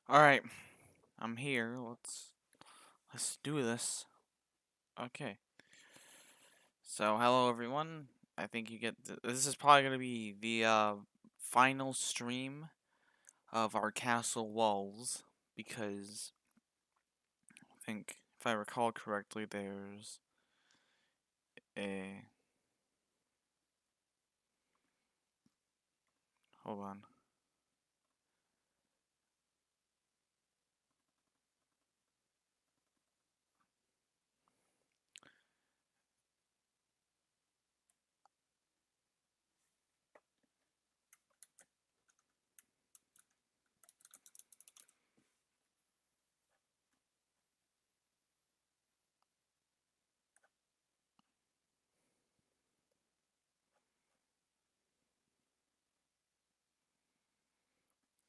Alright, I'm here. Let's do this. Okay. So, hello everyone. I think you get this is probably going to be the final stream of our castle walls because I think if I recall correctly there's a hold on.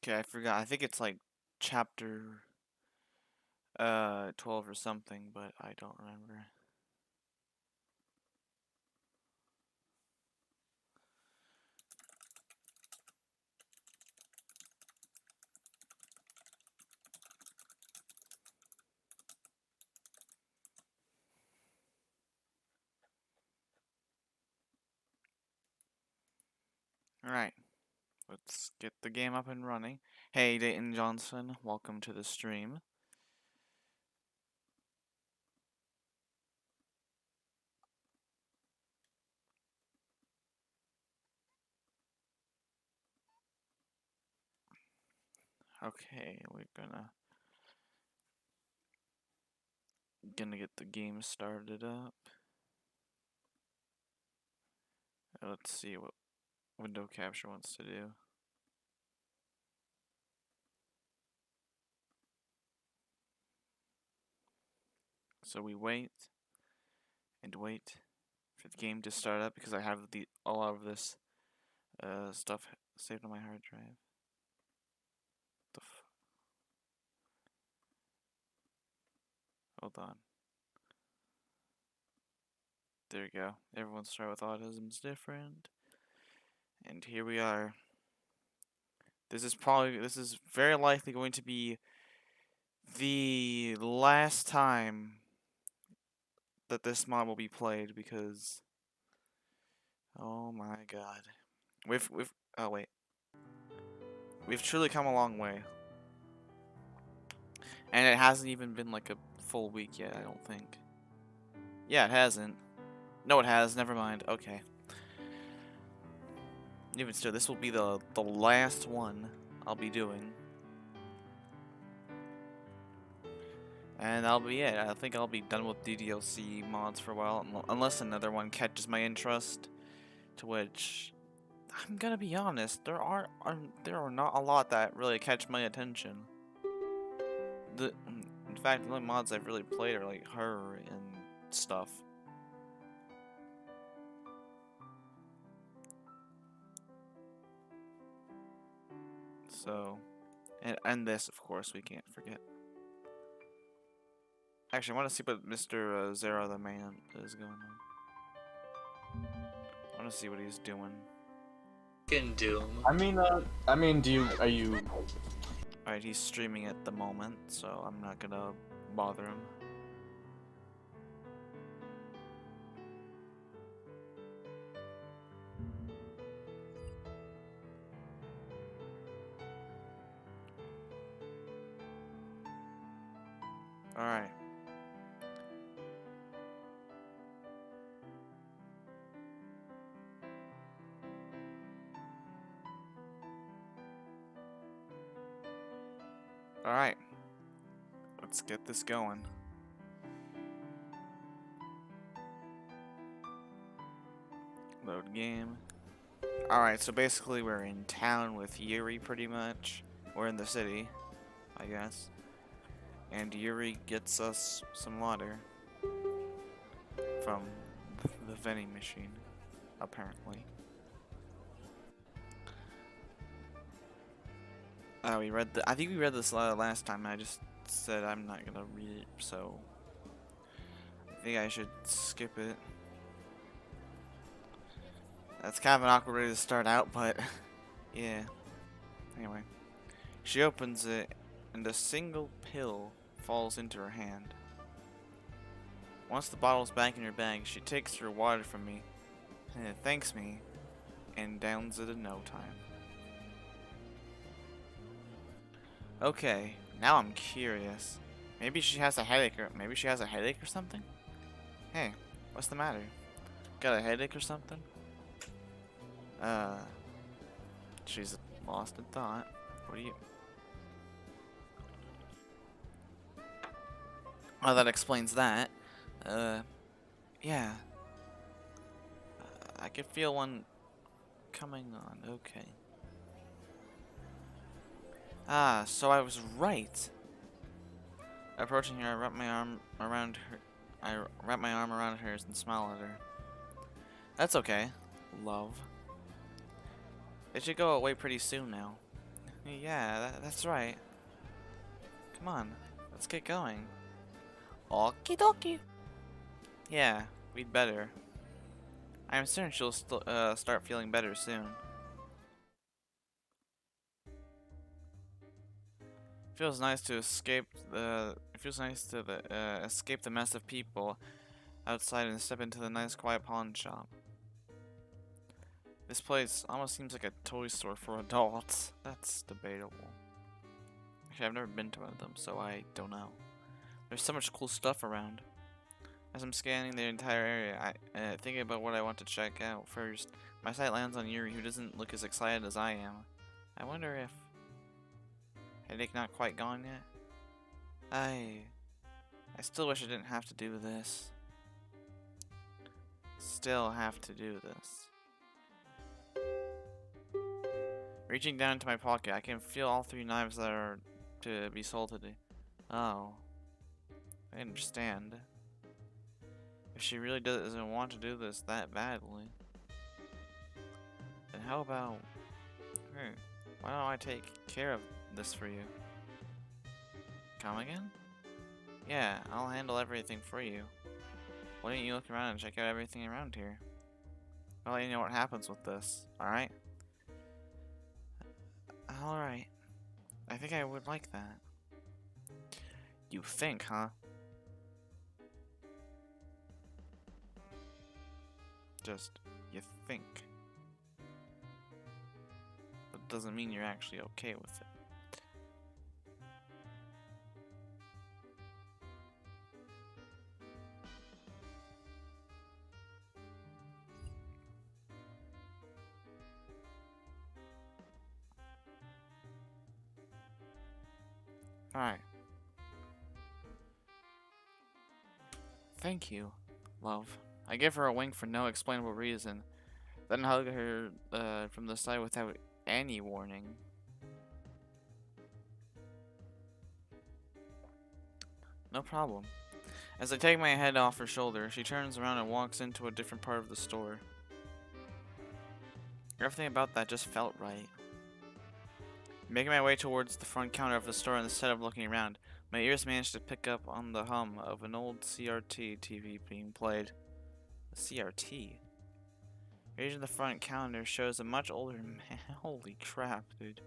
Okay, I forgot. I think it's like chapter 12 or something, but I don't remember. Alright. Let's get the game up and running. Hey, Dayton Johnson, welcome to the stream. Okay, we're gonna get the game started up. Let's see what window capture wants to do. So we wait and wait for the game to start up because I have a lot of this stuff saved on my hard drive. Hold on. There you go. Everyone start with autism's different. And here we are. This is very likely going to be the last time that this mod will be played because oh my god. We've oh wait. We've truly come a long way. And it hasn't even been like a full week yet, I don't think. Yeah, it hasn't. No, it has. Never mind. Okay. Even still, this will be the last one I'll be doing. And that'll be it. I think I'll be done with DDLC mods for a while, unless another one catches my interest. To which, I'm gonna be honest, there are not a lot that really catch my attention. In fact, the only mods I've really played are like her and stuff. So, and this, of course, we can't forget. Actually, I want to see what Mr. Zera the Man is going on. I want to see what he's doing. Can Doom. Are you? Alright, he's streaming at the moment, so I'm not gonna bother him. Alright. Alright. Let's get this going. Load game. Alright, so basically we're in town with Yuri pretty much. We're in the city, I guess. And Yuri gets us some water from the vending machine, apparently. I think we read this last time, and I just said I'm not gonna read it, so I think I should skip it. That's kind of an awkward way to start out, but yeah. Anyway, she opens it, and a single pill falls into her hand. Once the bottle's back in her bag, she takes her water from me, and thanks me, and downs it in no time. Okay, now I'm curious. Maybe she has a headache, or maybe she has a headache or something? Hey, what's the matter? Got a headache or something? She's lost in thought. What do you... Oh, that explains that. Yeah. I can feel one coming on. Okay. Ah, so I was right. Approaching her, I wrap my arm around her. I wrap my arm around hers and smile at her. That's okay, love. It should go away pretty soon now. Yeah, that's right. Come on, let's get going. Okie dokie. Yeah, we'd better. I'm certain she'll start feeling better soon. Feels nice to escape the. It feels nice to escape the mess of people outside and step into the nice, quiet pawn shop. This place almost seems like a toy store for adults. That's debatable. Actually, I've never been to one of them, so I don't know. There's so much cool stuff around. As I'm scanning the entire area, thinking about what I want to check out first, my sight lands on Yuri, who doesn't look as excited as I am. I wonder if... Headache not quite gone yet? I still wish I didn't have to do this. Still have to do this. Reaching down into my pocket, I can feel all 3 knives that are to be sold today. Oh. I understand. If she really doesn't want to do this that badly, then how about... why don't I take care of this for you? Come again? Yeah, I'll handle everything for you. Why don't you look around and check out everything around here? I'll let you know what happens with this, alright? Alright. I think I would like that. You think, huh? Just, you think. That doesn't mean you're actually okay with it. Alright. Thank you, love. I give her a wink for no explainable reason, then hug her from the side without any warning. No problem. As I take my head off her shoulder, she turns around and walks into a different part of the store. Everything about that just felt right. Making my way towards the front counter of the store instead of looking around, my ears managed to pick up on the hum of an old CRT TV being played. A CRT? Reaching the front counter shows a much older man. Holy crap, dude.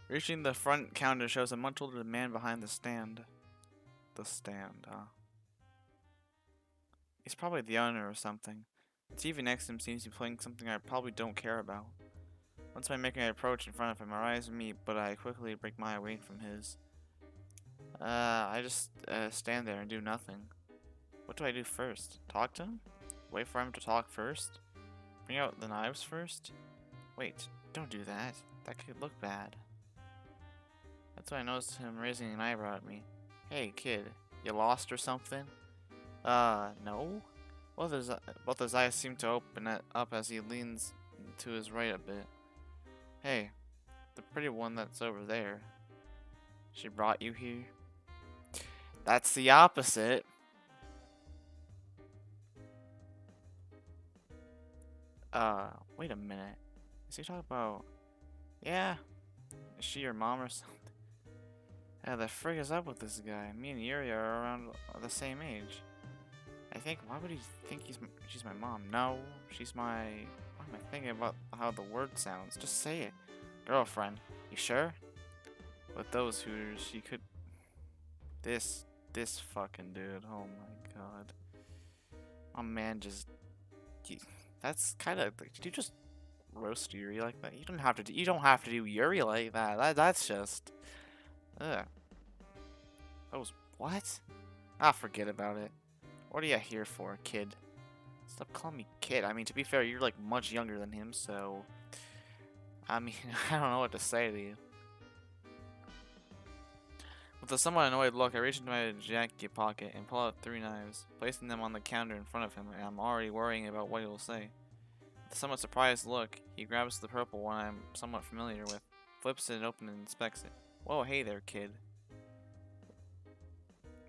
Reaching the front counter shows a much older man behind the stand. The stand, huh? He's probably the owner or something. The TV next to him seems to be playing something I probably don't care about. Once I make my approach in front of him, our eyes meet, but I quickly break my away from his. I just stand there and do nothing. What do I do first? Talk to him? Wait for him to talk first? Bring out the knives first? Wait, don't do that. That could look bad. That's when I noticed him raising an eyebrow at me. Hey, kid, you lost or something? No? Both his eyes seem to open up as he leans to his right a bit. Hey, the pretty one that's over there. She brought you here? That's the opposite. Wait a minute. Is he talking about... Yeah? Is she your mom or something? Yeah, the frig is up with this guy? Me and Yuri are around the same age. I think, why would he think she's my mom? No, she's my... What? am I thinking about how the word sounds? Just say it. Girlfriend. You sure? With those hooters, she could. This fucking dude. Oh my god. My man just. he- That's kind of. Did you just roast Yuri like that? You don't have to. You don't have to do Yuri like that. That's just. Ugh. That was what? Ah, forget about it. What are you here for, kid? Stop calling me kid. I mean, to be fair, you're like much younger than him, so. I mean, I don't know what to say to you. With a somewhat annoyed look, I reach into my jacket pocket and pull out 3 knives, placing them on the counter in front of him, and I'm already worrying about what he'll say. With a somewhat surprised look, he grabs the purple one I'm somewhat familiar with, flips it open and inspects it. Whoa, hey there, kid.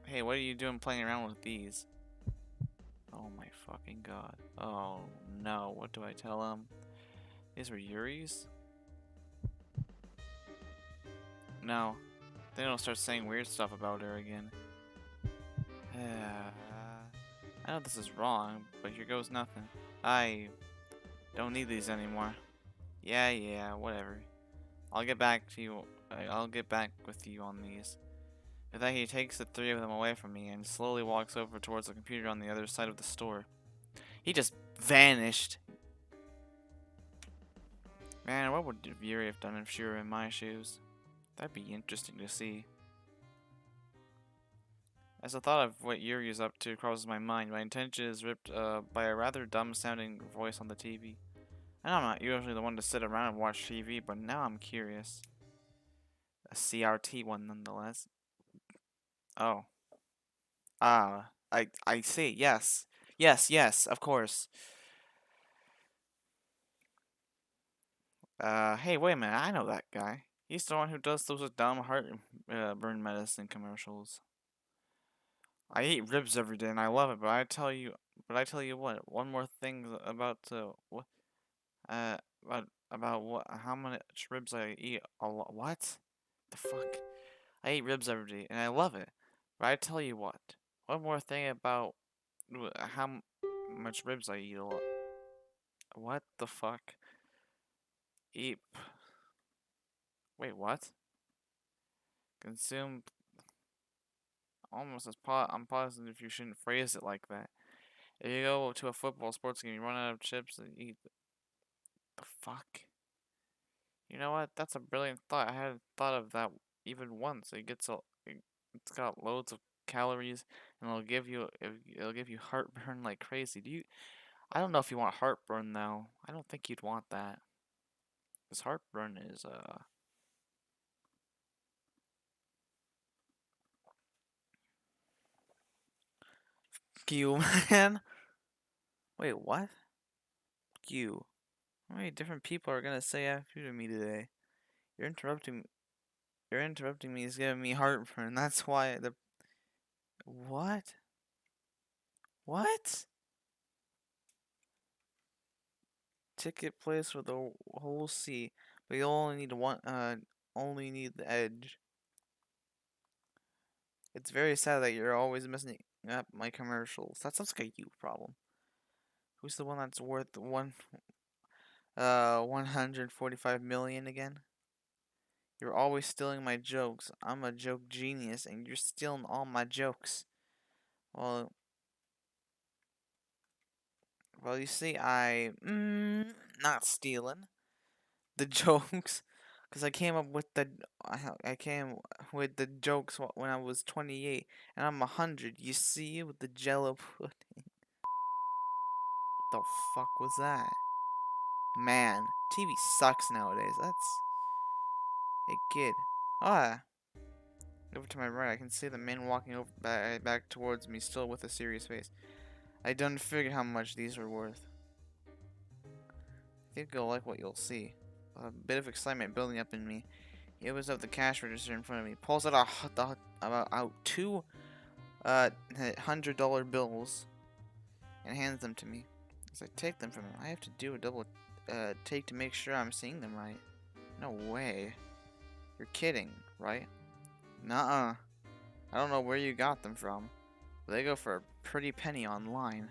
Hey, what are you doing playing around with these? Oh my fucking god. Oh no, what do I tell him? These were Yuri's? No. Then he'll start saying weird stuff about her again. I know this is wrong, but here goes nothing. I don't need these anymore. Yeah, whatever. I'll get back to you. I'll get back with you on these. With that, he takes the 3 of them away from me and slowly walks over towards the computer on the other side of the store. He just vanished. Man, what would Yuri have done if she were in my shoes? That'd be interesting to see. As the thought of what Yuri is up to crosses my mind, my attention is ripped by a rather dumb-sounding voice on the TV. I know I'm not usually the one to sit around and watch TV, but now I'm curious. A CRT one, nonetheless. Oh. I see. Yes. Yes, of course. Hey, wait a minute. I know that guy. He's the one who does those dumb heart burn medicine commercials. I eat ribs every day and I love it, but I tell you what, one more thing about what uh about what how much ribs I eat a lot. What? The fuck? I eat ribs every day and I love it. But I tell you what, one more thing about how much ribs I eat a lot. What the fuck? Eat. Wait, what? Consume almost as I'm positive you shouldn't phrase it like that. If you go to a football sports game, you run out of chips and eat the fuck. You know what? That's a brilliant thought. I hadn't thought of that even once. It's got loads of calories, and it'll give you heartburn like crazy. I don't know if you want heartburn though. I don't think you'd want that. Cause heartburn is you man. Wait, what? You. How many different people are gonna say after to me today? You're interrupting. You're interrupting me. Is giving me heartburn. That's why the. What? What? Ticket place for the whole seat, but you only need the edge. It's very sad that you're always messing up my commercials. That sounds like a you problem. Who's the one that's worth 145 million again? You're always stealing my jokes. I'm a joke genius, and you're stealing all my jokes. Well, you see, not stealing the jokes, because I came with the jokes when I was 28, and I'm 100. You see, with the Jello pudding. What the fuck was that? Man, TV sucks nowadays. Hey kid. Ah, over to my right, I can see the man walking over back towards me, still with a serious face. I don't figure how much these were worth. I think you'll like what you'll see. A bit of excitement building up in me. He opens up the cash register in front of me, pulls out out 2 $100 bills, and hands them to me. As I take them from him, I have to do a double take to make sure I'm seeing them right. No way. You're kidding, right? Nuh-uh. I don't know where you got them from, but they go for a pretty penny online.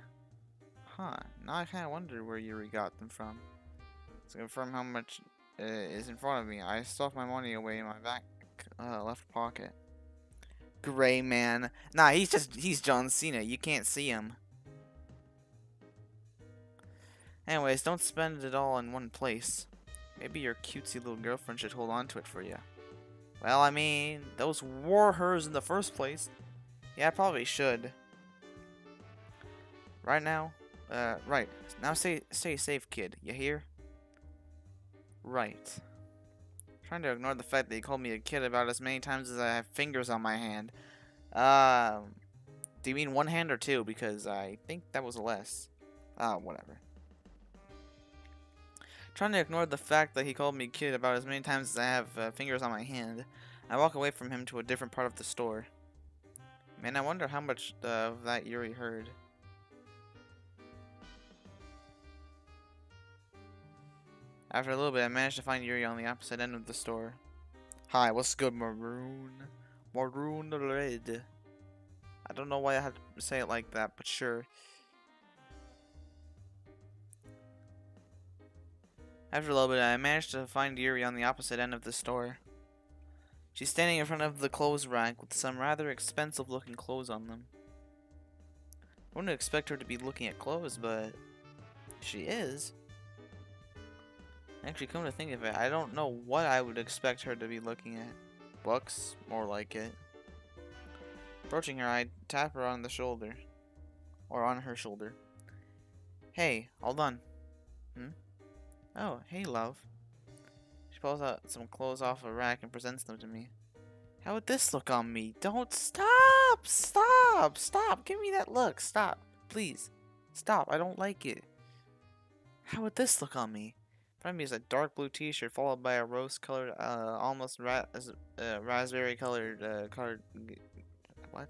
Huh, now I kinda wonder where you got them from. To confirm how much is in front of me, I stuffed my money away in my back left pocket. Gray man. Nah, he's John Cena. You can't see him. Anyways, don't spend it all in one place. Maybe your cutesy little girlfriend should hold on to it for you. Well, I mean, those were hers in the first place. Yeah, I probably should. Right now? Right. Now stay safe, kid. You hear? Right. Trying to ignore the fact that he called me a kid about as many times as I have fingers on my hand. Do you mean one hand or two? Because I think that was less. Whatever. Trying to ignore the fact that he called me kid about as many times as I have fingers on my hand, I walk away from him to a different part of the store. Man, I wonder how much of that Yuri heard. After a little bit, I managed to find Yuri on the opposite end of the store. Hi, what's good, Maroon? Maroon Red. I don't know why I had to say it like that, but sure. After a little bit, I managed to find Yuri on the opposite end of the store. She's standing in front of the clothes rack with some rather expensive looking clothes on them. I wouldn't expect her to be looking at clothes, but she is. Actually, come to think of it, I don't know what I would expect her to be looking at. Books? More like it. Approaching her, I tap her on the shoulder. Or on her shoulder. Hey, hold on. Oh, hey, love. She pulls out some clothes off a rack and presents them to me. How would this look on me? Don't stop! Stop! Stop! Give me that look! Stop! Please. Stop. I don't like it. How would this look on me? In front of me is a dark blue t-shirt followed by a rose-colored, almost raspberry-colored, what?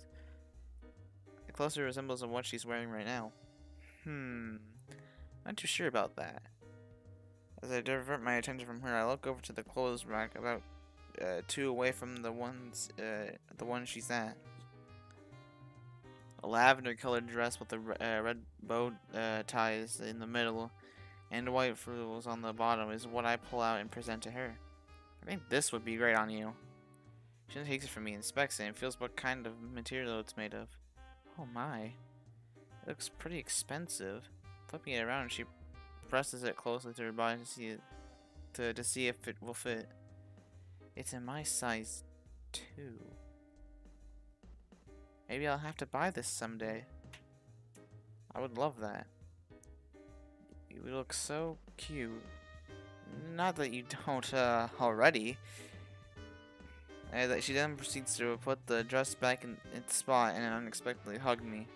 It closely resembles what she's wearing right now. Not too sure about that. As I divert my attention from her, I look over to the clothes rack about two away from the one she's at. A lavender-colored dress with a red bow ties in the middle and white frills on the bottom is what I pull out and present to her. I think this would be great on you. She takes it from me, inspects it, and feels what kind of material it's made of. Oh my. It looks pretty expensive. Flipping it around, she presses it closely to her body to see if it will fit. It's in my size too. Maybe I'll have to buy this someday. I would love that. You look so cute. Not that you don't already. She then proceeds to put the dress back in its spot and unexpectedly hug me.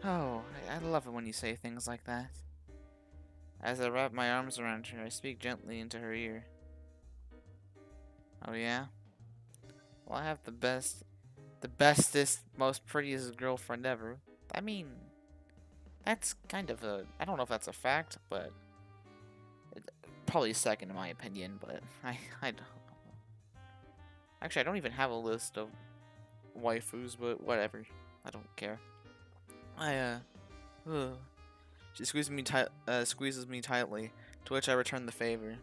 Oh, I love it when you say things like that. As I wrap my arms around her, I speak gently into her ear. Oh yeah? Well, I have the bestest, most prettiest girlfriend ever. I mean, that's kind of I don't know if that's a fact, but probably second in my opinion, but I don't know. Actually, I don't even have a list of waifus, but whatever. I don't care. She squeezes me tightly, to which I return the favor.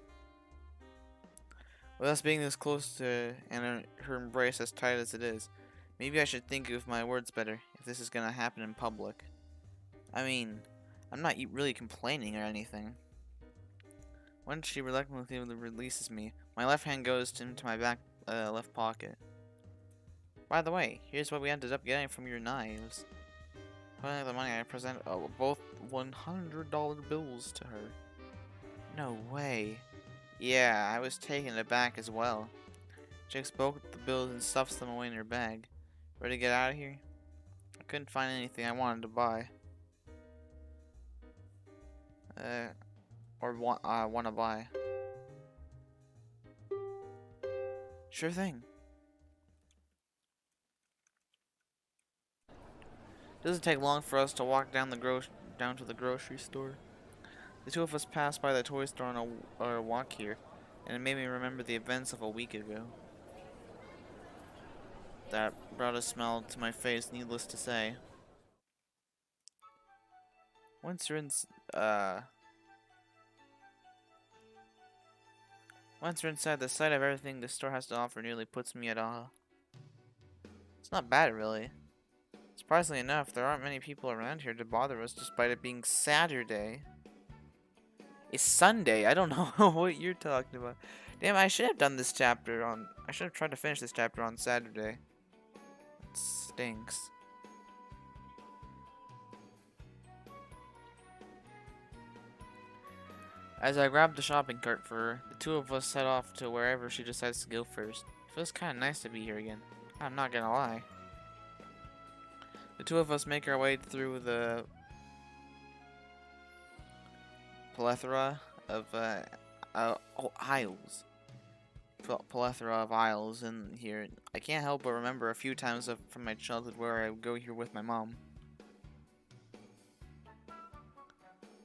With us being this close to and her embrace as tight as it is, maybe I should think of my words better if this is gonna happen in public. I mean, I'm not really complaining or anything. Once she reluctantly releases me, my left hand goes into my back left pocket. By the way, here's what we ended up getting from your knives. Putting the money, I present both $100 bills to her. No way. Yeah, I was taken aback as well. She takes both the bills and stuffs them away in her bag. Ready to get out of here? I couldn't find anything I wanted to buy. Want to buy. Sure thing. It doesn't take long for us to walk down to the grocery store. The two of us passed by the toy store on our walk here, and it made me remember the events of a week ago. That brought a smile to my face, needless to say. Once you're in, Once we're inside, the sight of everything the store has to offer nearly puts me at awe. It's not bad, really. Surprisingly enough, there aren't many people around here to bother us despite it being Saturday. It's Sunday. I don't know what you're talking about. Damn, I should have done this chapter on... I should have tried to finish this chapter on Saturday. It stinks. As I grab the shopping cart for her, the two of us head off to wherever she decides to go first. It feels kind of nice to be here again. I'm not gonna lie. The two of us make our way through the plethora of aisles. Plethora of aisles in here. I can't help but remember a few times from my childhood where I would go here with my mom.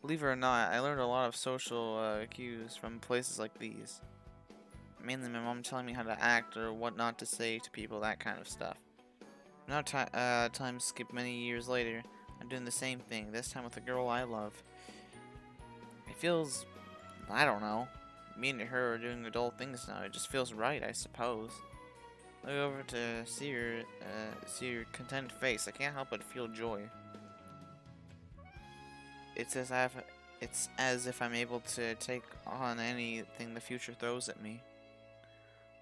Believe it or not, I learned a lot of social cues from places like these. Mainly my mom telling me how to act or what not to say to people, that kind of stuff. Now time skip many years later, I'm doing the same thing, this time with a girl I love. It feels, I don't know, me and her are doing adult things now. It just feels right, I suppose. Look over to see your content face. I can't help but feel joy. It's as if I'm able to take on anything the future throws at me.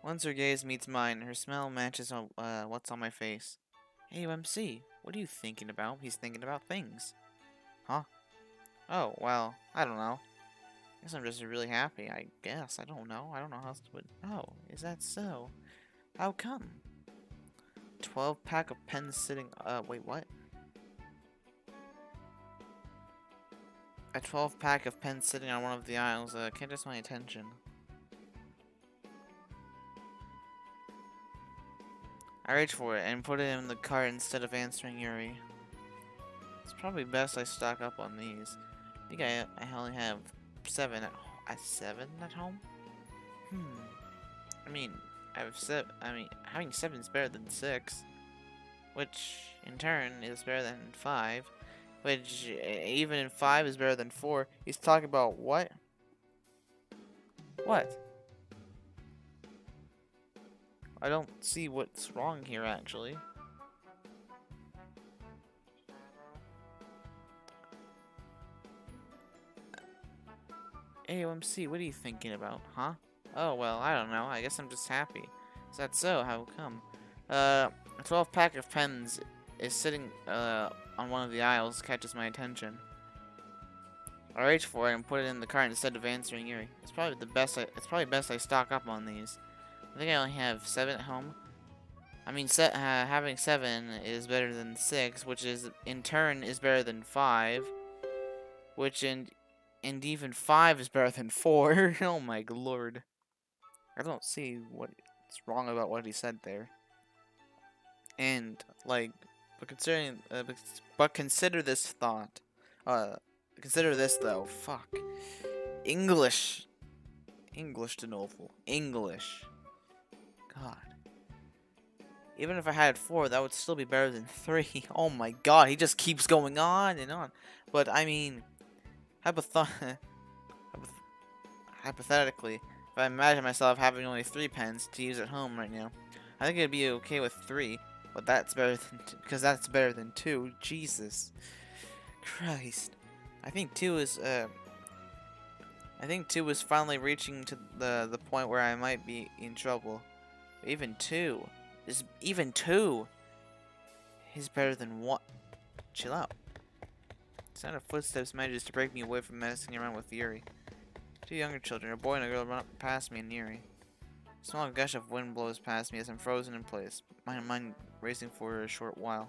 Once her gaze meets mine, her smile matches what's on my face. Hey, MC, what are you thinking about? He's thinking about things. Huh? Oh, well, I don't know. I guess I'm just really happy, I guess. I don't know. I don't know how else to put. Oh, is that so? How come? 12-pack of pens sitting. Wait, what? A 12-pack of pens sitting on one of the aisles catches my attention. I reach for it and put it in the cart instead of answering Yuri. It's probably best I stock up on these. I think I only have 7 at home. I mean, having 7 is better than 6, which in turn is better than 5, which even in 5 is better than 4. He's talking about what? What? I don't see what's wrong here, actually. AOMC, what are you thinking about, huh? Oh, well, I don't know. I guess I'm just happy. Is that so? How come? A 12-pack of pens is sitting on one of the aisles catches my attention. I reach for it and put it in the cart instead of answering Yuri. It's probably best I stock up on these. I think I only have 7 at home. I mean, having 7 is better than 6, which is in turn is better than 5, which and even 5 is better than 4. Oh my lord! I don't see what's wrong about what he said there. And like, but consider this thought. Consider this though. Fuck. English de novo. English. God. Even if I had 4, that would still be better than 3. Oh my god, he just keeps going on and on. But I mean, hypothetically, if I imagine myself having only 3 pens to use at home right now, I think it'd be okay with 3. But that's better than because that's better than 2. Jesus Christ. I think 2 is finally reaching to the point where I might be in trouble. But even 2 is better than 1. Chill out. The sound of footsteps manages to break me away from messing around with Yuri. 2 younger children, a boy and a girl, run up past me and Yuri. A small gush of wind blows past me as I'm frozen in place, my mind racing for a short while.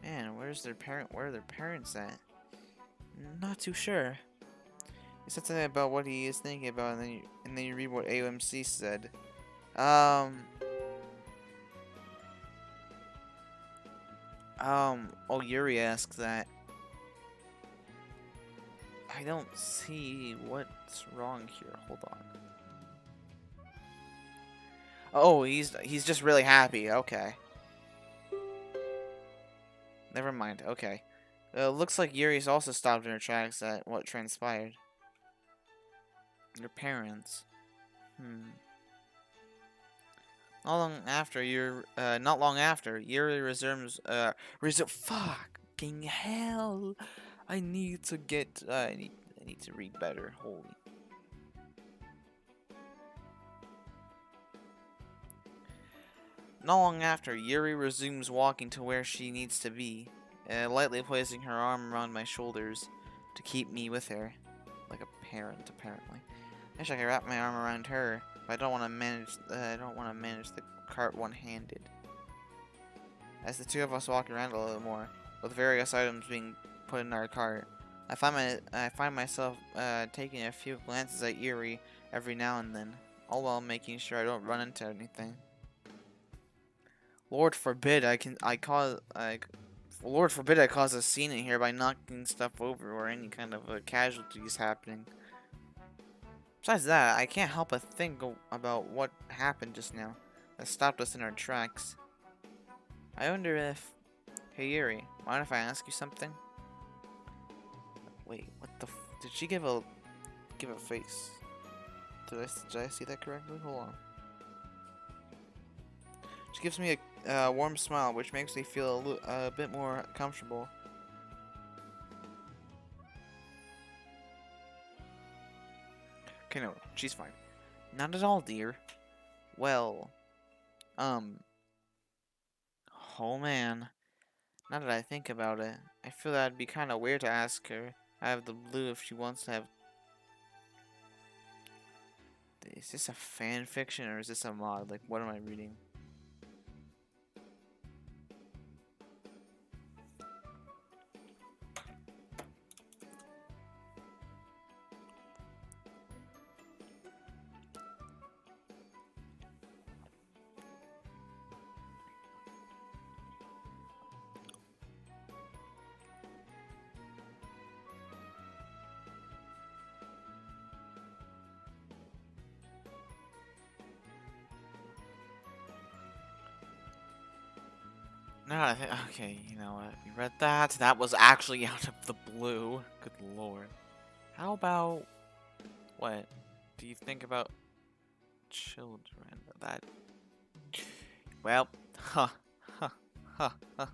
Man, where are their parents at? Not too sure. He said something about what he is thinking about, and then you read what AOMC said. Oh, Yuri asks that. I don't see what's wrong here. Hold on. Oh, he's just really happy. Okay. Never mind. Okay. Looks like Yuri's also stopped in her tracks at what transpired. Your parents. Hmm. Not long after, Yuri fucking hell. I need to read better. Holy. Not long after, Yuri resumes walking to where she needs to be, lightly placing her arm around my shoulders to keep me with her, like a parent, apparently. I wish I could wrap my arm around her, but I don't want to manage the cart one-handed. As the two of us walk around a little more, with various items being put in our cart, I find myself taking a few glances at Yuri every now and then, all while making sure I don't run into anything. Lord forbid Lord forbid I cause a scene in here by knocking stuff over or any kind of casualties happening. Besides that, I can't help but think about what happened just now that stopped us in our tracks. I wonder if... Hey Yuri, mind if I ask you something? Wait, what the did she give a face? Did I see that correctly? Hold on. She gives me a warm smile, which makes me feel a bit more comfortable. Okay, no, she's fine. Not at all, dear. Well, um, oh man. Now that I think about it, I feel that it'd be kind of weird to ask her out of the blue if she wants to have... Is this a fan fiction or is this a mod? Like, what am I reading? No, I think... Okay, you know what? We read that. That was actually out of the blue. Good lord. How about... What? Do you think about children? That... Well... Huh. Huh. Huh. Huh.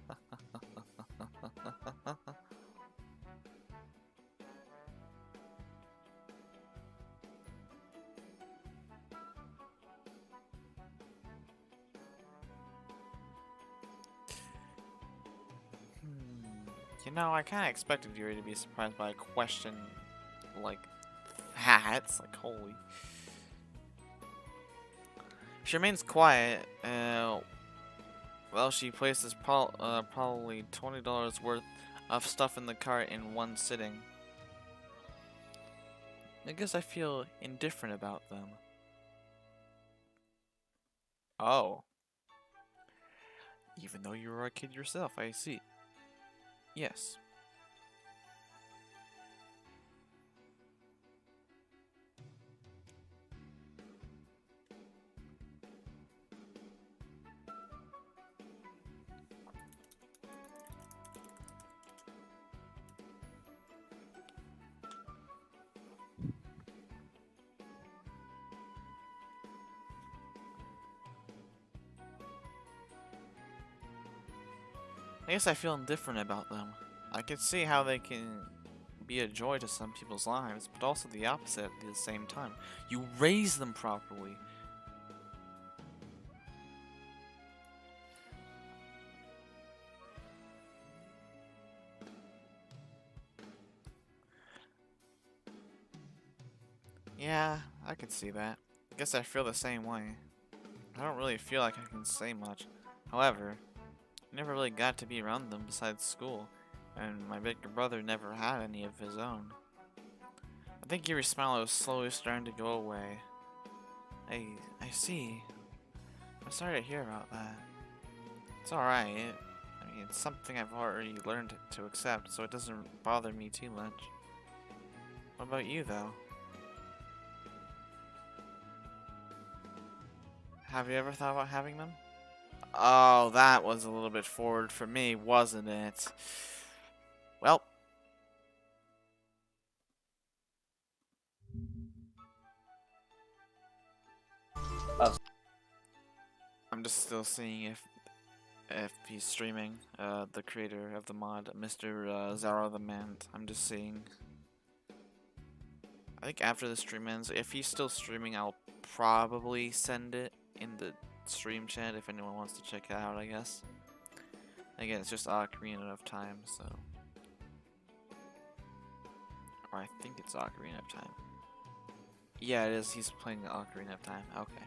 You know, I kind of expected Yuri to be surprised by a question like that. It's like, holy. She remains quiet. Well, she places probably $20 worth of stuff in the cart in one sitting. I guess I feel indifferent about them. Oh. Even though you were a kid yourself, I see. Yes. I guess I feel indifferent about them. I can see how they can be a joy to some people's lives, but also the opposite at the same time. You raise them properly. Yeah, I can see that. I guess I feel the same way. I don't really feel like I can say much. However, I never really got to be around them besides school, and my bigger brother never had any of his own. I think Yuri's smile was slowly starting to go away. I see. I'm sorry to hear about that. It's alright. I mean, it's something I've already learned to accept, so it doesn't bother me too much. What about you, though? Have you ever thought about having them? Oh, that was a little bit forward for me, wasn't it? Well. I'm just still seeing if he's streaming. The creator of the mod, Mr. Zara the Man. I'm just seeing. I think after the stream ends, if he's still streaming, I'll probably send it in the stream chat if anyone wants to check it out, I guess. Again, it's just Ocarina of Time, so. Or I think it's Ocarina of Time. Yeah, it is. He's playing Ocarina of Time. Okay.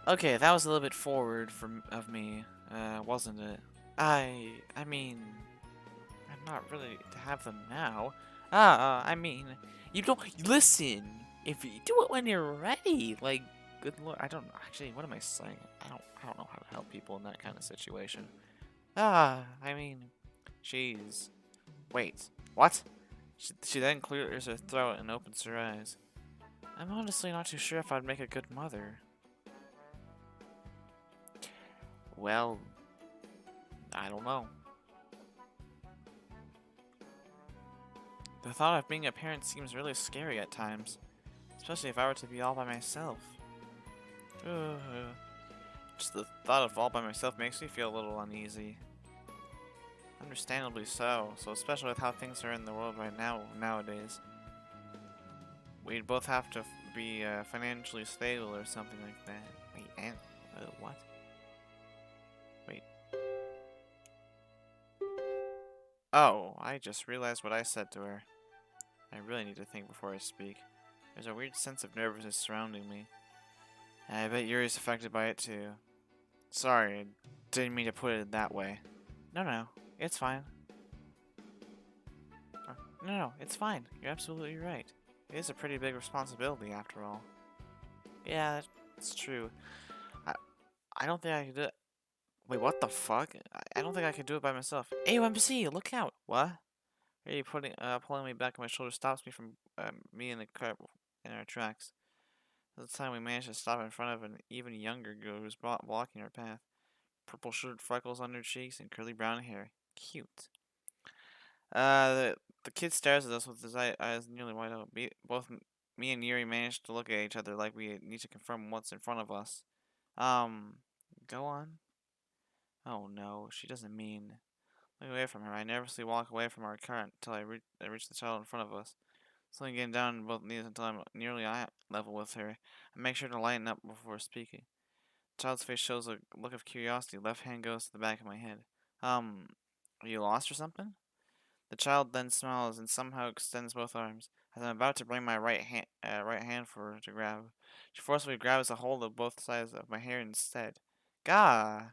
Okay, that was a little bit forward of me, wasn't it? I mean, I'm not really to have them now. I mean, you don't listen. If you do it when you're ready, like, good lord, I don't actually. What am I saying? I don't know how to help people in that kind of situation. I mean, jeez. Wait, what? She then clears her throat and opens her eyes. I'm honestly not too sure if I'd make a good mother. Well, I don't know. The thought of being a parent seems really scary at times, especially if I were to be all by myself. Uh, just the thought of all by myself makes me feel a little uneasy. Understandably so, especially with how things are in the world right now, nowadays. We'd both have to be financially stable or something like that. Wait, and what? Wait. Oh, I just realized what I said to her. I really need to think before I speak. There's a weird sense of nervousness surrounding me. And I bet Yuri's affected by it too. Sorry, I didn't mean to put it that way. No, it's fine. No, it's fine. You're absolutely right. It is a pretty big responsibility after all. Yeah, that's true. I, I don't think I could do it. Wait, what the fuck? I don't think I could do it by myself. AOMC, look out! What? Are you pulling me back on my shoulder stops me from me in the car in our tracks. At the time we managed to stop in front of an even younger girl who was blocking our path. Purple shirted freckles on her cheeks and curly brown hair. Cute. The kid stares at us with his eyes nearly wide open. Both me and Yuri managed to look at each other like we need to confirm what's in front of us. Go on. Oh no, she doesn't mean. Look away from her. I nervously walk away from our car until I reach the child in front of us. Slowly getting down on both knees until I'm nearly eye level with her. I make sure to lighten up before speaking. The child's face shows a look of curiosity. Left hand goes to the back of my head. Are you lost or something? The child then smiles and somehow extends both arms. As I'm about to bring my right hand for her to grab, she forcefully grabs a hold of both sides of my hair instead. Gah!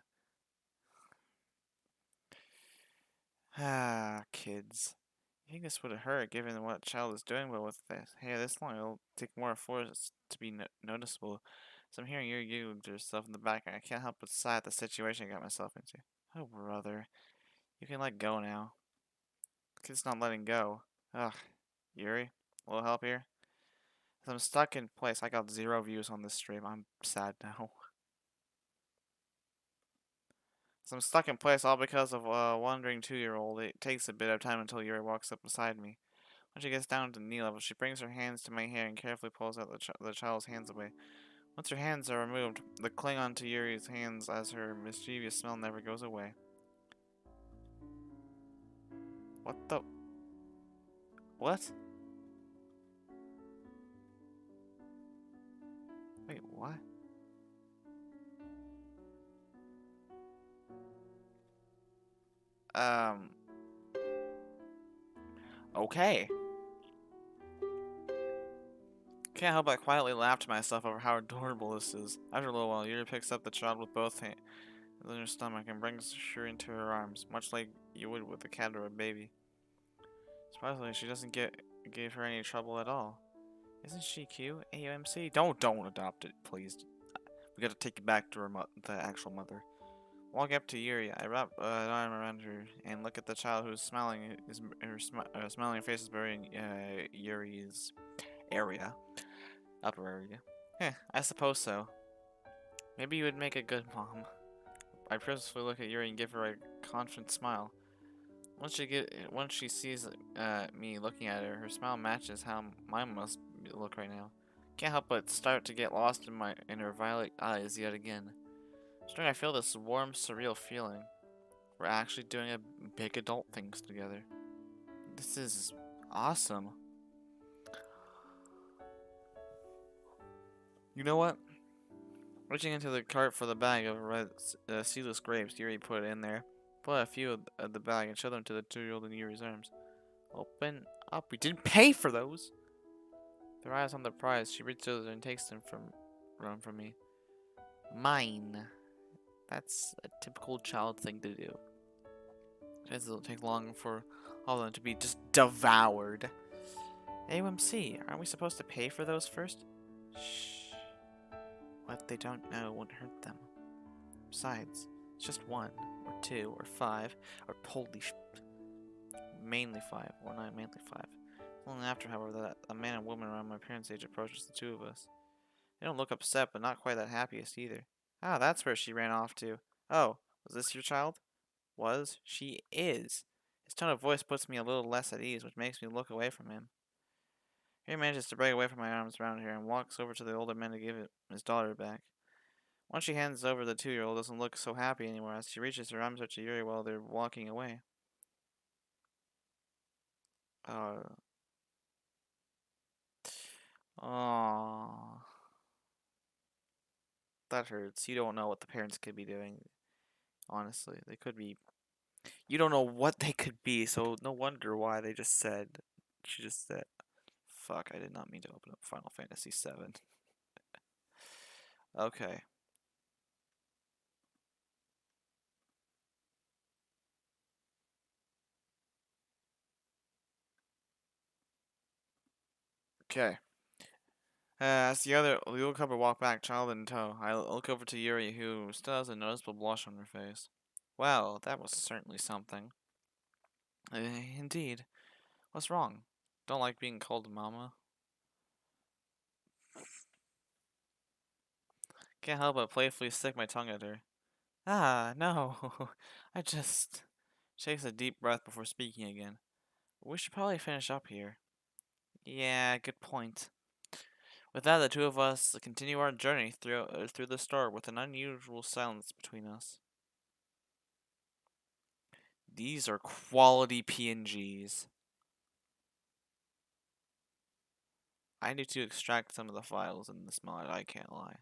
Ah, kids. I think this would hurt given what the child is doing, but with this hair this long, it'll take more force to be noticeable. So I'm hearing you giggle to yourself in the background. I can't help but sigh at the situation I got myself into. Oh, brother. You can let go now. The kid's not letting go. Ugh. Yuri, a little help here? As I'm stuck in place. I got 0 views on this stream. I'm sad now. As I'm stuck in place all because of a wandering 2-year-old. It takes a bit of time until Yuri walks up beside me. When she gets down to knee level, she brings her hands to my hair and carefully pulls out the child's hands away. Once her hands are removed, they cling onto Yuri's hands as her mischievous smell never goes away. What the? What? Wait, what? Um. Okay. Can't help but quietly laugh to myself over how adorable this is. After a little while, Yuri picks up the child with both hands in her stomach and brings her into her arms, much like you would with a cat or a baby. Surprisingly, she doesn't give her any trouble at all. Isn't she cute? AOMC? Don't adopt it, please. We gotta take it back to her the actual mother. Walk up to Yuri. I wrap an arm around her and look at the child who's smiling. Her smiling face is buried in Yuri's area, upper area. I suppose so. Maybe you would make a good mom. I purposefully look at Yuri and give her a confident smile. Once she sees me looking at her, her smile matches how mine must look right now. Can't help but start to get lost in her violet eyes yet again. Starting to feel this warm, surreal feeling. We're actually doing a big adult things together. This is awesome. You know what? Reaching into the cart for the bag of red seedless grapes, Yuri put it in there. Pull out a few of the bag and show them to the 2-year-old in Yuri's arms. Open up. We didn't pay for those! Their eyes on the prize, she reaches and takes them from me. Mine. That's a typical child thing to do. It doesn't take long for all of them to be just devoured. AOMC, aren't we supposed to pay for those first? Shh. What they don't know won't hurt them. Besides, it's just 1, or 2, or 5, or holy mainly 5, or not mainly 5. Only after, however, that a man and woman around my parents' age approaches the two of us. They don't look upset, but not quite that happiest either. Ah, that's where she ran off to. Oh, was this your child? Was? She is. His tone of voice puts me a little less at ease, which makes me look away from him. He manages to break away from my arms around her and walks over to the older man to give his daughter back. Once she hands over, the 2-year-old doesn't look so happy anymore as she reaches her arms out to Yuri while they're walking away. Aww. That hurts. You don't know what the parents could be doing. Honestly, they could be. You don't know what they could be, so no wonder why they just said. She just said. Fuck, I did not mean to open up Final Fantasy VII. Okay. Okay. As the old couple walk back, child in tow, I look over to Yuri, who still has a noticeable blush on her face. Well, that was certainly something. Indeed. What's wrong? Don't like being called mama? Can't help but playfully stick my tongue at her. Ah, no. I just... Takes a deep breath before speaking again. We should probably finish up here. Yeah, good point. With that, the two of us continue our journey through the store with an unusual silence between us. These are quality PNGs. I need to extract some of the files in this mod, I can't lie.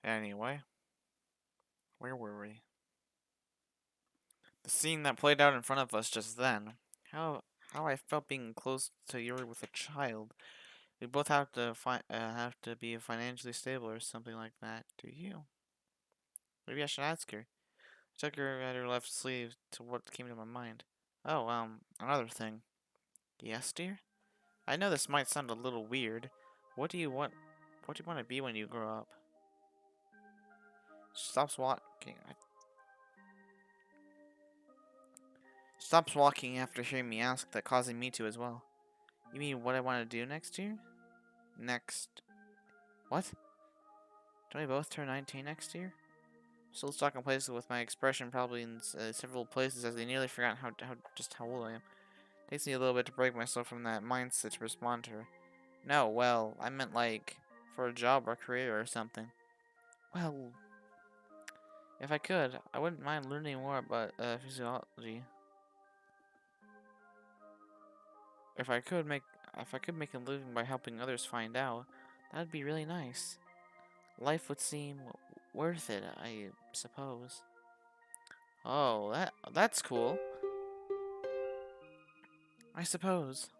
Anyway, where were we? The scene that played out in front of us just then. How I felt being close to Yuri with a child. We both have to be financially stable or something like that. Do you? Maybe I should ask her. I took her at her left sleeve to what came to my mind. Oh, another thing. Yes, dear? I know this might sound a little weird. What do you want? What do you want to be when you grow up? Stops walking. Stops walking after hearing me ask that, causing me to as well. You mean what I want to do next year? Next. What? Don't we both turn 19 next year? Still stuck in places with my expression probably in several places as they nearly forgot just how old I am. Takes me a little bit to break myself from that mindset to respond to her. No, well, I meant like for a job or career or something. Well, if I could, I wouldn't mind learning more about physiology. If I could make a living by helping others find out, that'd be really nice. Life would seem worth it, I suppose. Oh, that's cool. I suppose.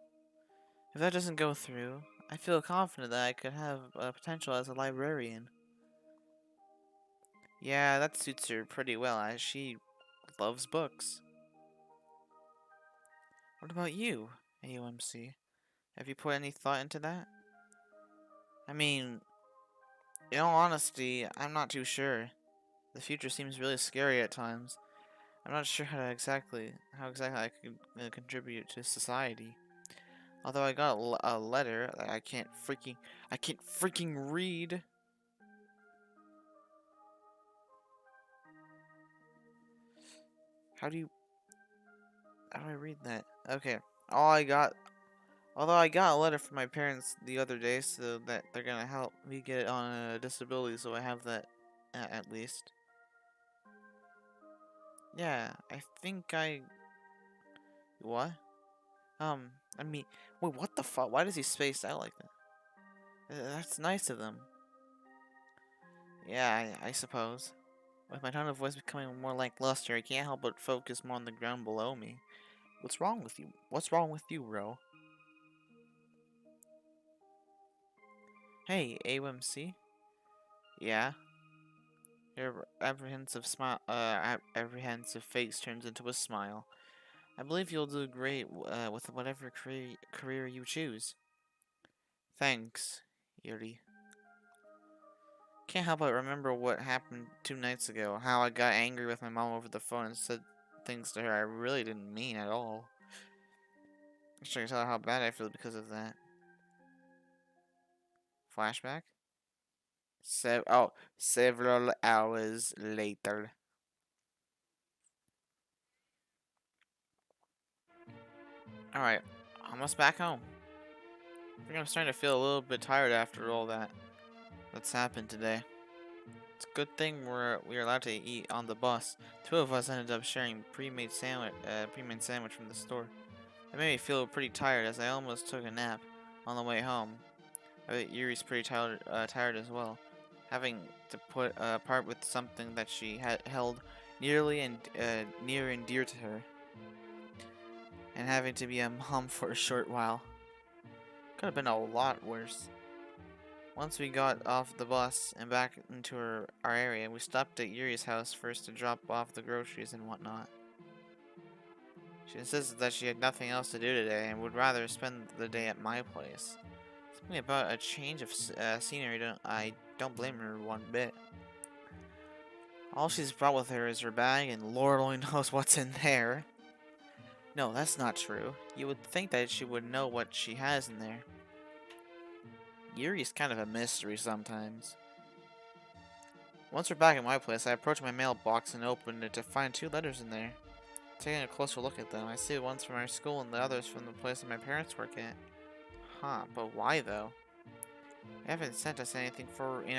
If that doesn't go through, I feel confident that I could have potential as a librarian. Yeah, that suits her pretty well, as she loves books. What about you, AOMC? Have you put any thought into that? I mean, in all honesty, I'm not too sure. The future seems really scary at times. I'm not sure how exactly I could contribute to society. Although I got a letter that I can't freaking read. How do you, how do I read that? Okay. All I got, although I got a letter from my parents the other day, so that they're gonna help me get on a disability, so I have that at least. Yeah, I think I, what? I mean, wait, what the fuck? Why does he space out like that? That's nice of them. Yeah, I suppose. With my tone of voice becoming more lackluster, I can't help but focus more on the ground below me. What's wrong with you? What's wrong with you, Ro? Hey, AMC? Yeah? Your apprehensive smile, apprehensive face turns into a smile. I believe you'll do great with whatever career you choose. Thanks, Yuri. Can't help but remember what happened 2 nights ago. How I got angry with my mom over the phone and said things to her I really didn't mean at all. I'm sure you tell how bad I feel because of that. Flashback? Several hours later. Alright, almost back home. I think I'm starting to feel a little bit tired after all that's happened today. It's a good thing we are allowed to eat on the bus. Two of us ended up sharing pre-made sandwich from the store. It made me feel pretty tired as I almost took a nap on the way home. I bet Yuri's pretty tired as well, having to part with something that she had held nearly and near and dear to her, and having to be a mom for a short while. Could have been a lot worse. Once we got off the bus and back into our area, we stopped at Yuri's house first to drop off the groceries and whatnot. She insisted that she had nothing else to do today and would rather spend the day at my place. Something about a change of scenery, I don't blame her one bit. All she's brought with her is her bag, and Lord only knows what's in there. No, that's not true. You would think that she would know what she has in there. Yuri's kind of a mystery sometimes. Once we're back at my place, I approached my mailbox and opened it to find 2 letters in there. Taking a closer look at them, I see one's from our school and the other's from the place that my parents work at. Huh, but why though? They haven't sent us anything for, in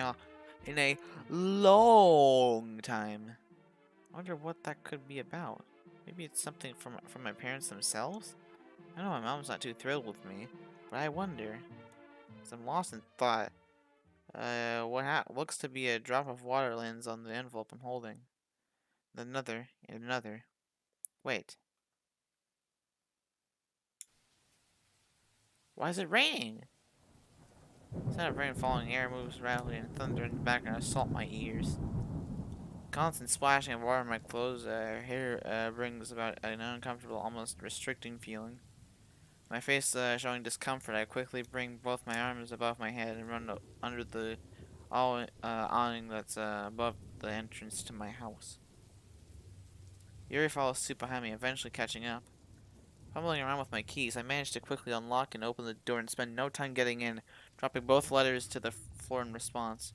a long time. I wonder what that could be about. Maybe it's something from my parents themselves? I know my mom's not too thrilled with me, but I wonder. As I'm lost in thought, what looks to be a drop of water lands on the envelope I'm holding. Then another, and another. Wait. Why is it raining? The sound of rain falling, air moves rapidly, and thunder in the background assault my ears. Constant splashing of water on my clothes, hair brings about an uncomfortable, almost restricting feeling. My face showing discomfort, I quickly bring both my arms above my head and run under the awning that's above the entrance to my house. Yuri follows suit behind me, eventually catching up. Fumbling around with my keys, I manage to quickly unlock and open the door and spend no time getting in, dropping both letters to the floor in response.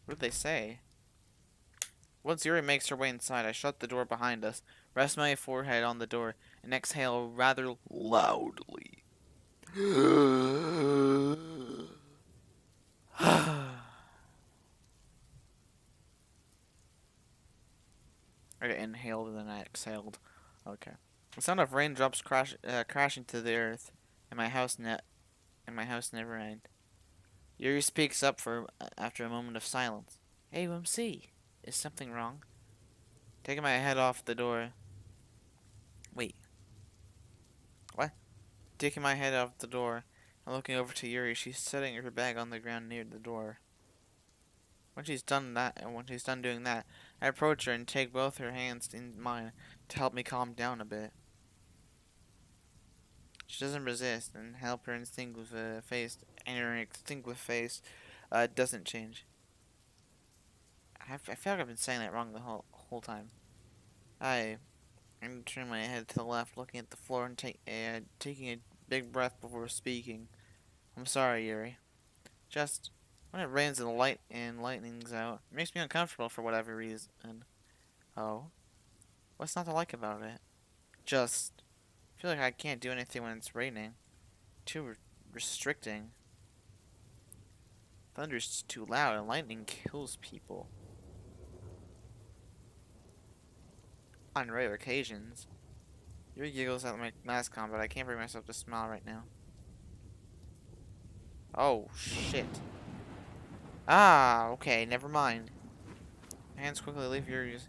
What did they say? Once Yuri makes her way inside, I shut the door behind us, rest my forehead on the door, and exhale rather loudly. I inhaled and then I exhaled. Okay. The sound of raindrops crashing to the earth, and my house never end. Yuri speaks up after a moment of silence. Hey, MC, is something wrong? Taking my head off the door. Wait, what? Taking my head off the door and looking over to Yuri, she's setting her bag on the ground near the door. When she's done doing that, I approach her and take both her hands in mine to help me calm down a bit. She doesn't resist, and help her instinctive face doesn't change. I feel like I've been saying that wrong the whole time. I turn my head to the left, looking at the floor and taking a big breath before speaking. I'm sorry, Yuri. Just when it rains and the lightning's out, it makes me uncomfortable for whatever reason. Oh, what's not to like about it? Just feel like I can't do anything when it's raining. Too restricting. Thunder's too loud and lightning kills people. On rare occasions. Yuri giggles at my mask on, but I can't bring myself to smile right now. Oh, shit. Ah, okay, never mind. My hands quickly leave Yuri's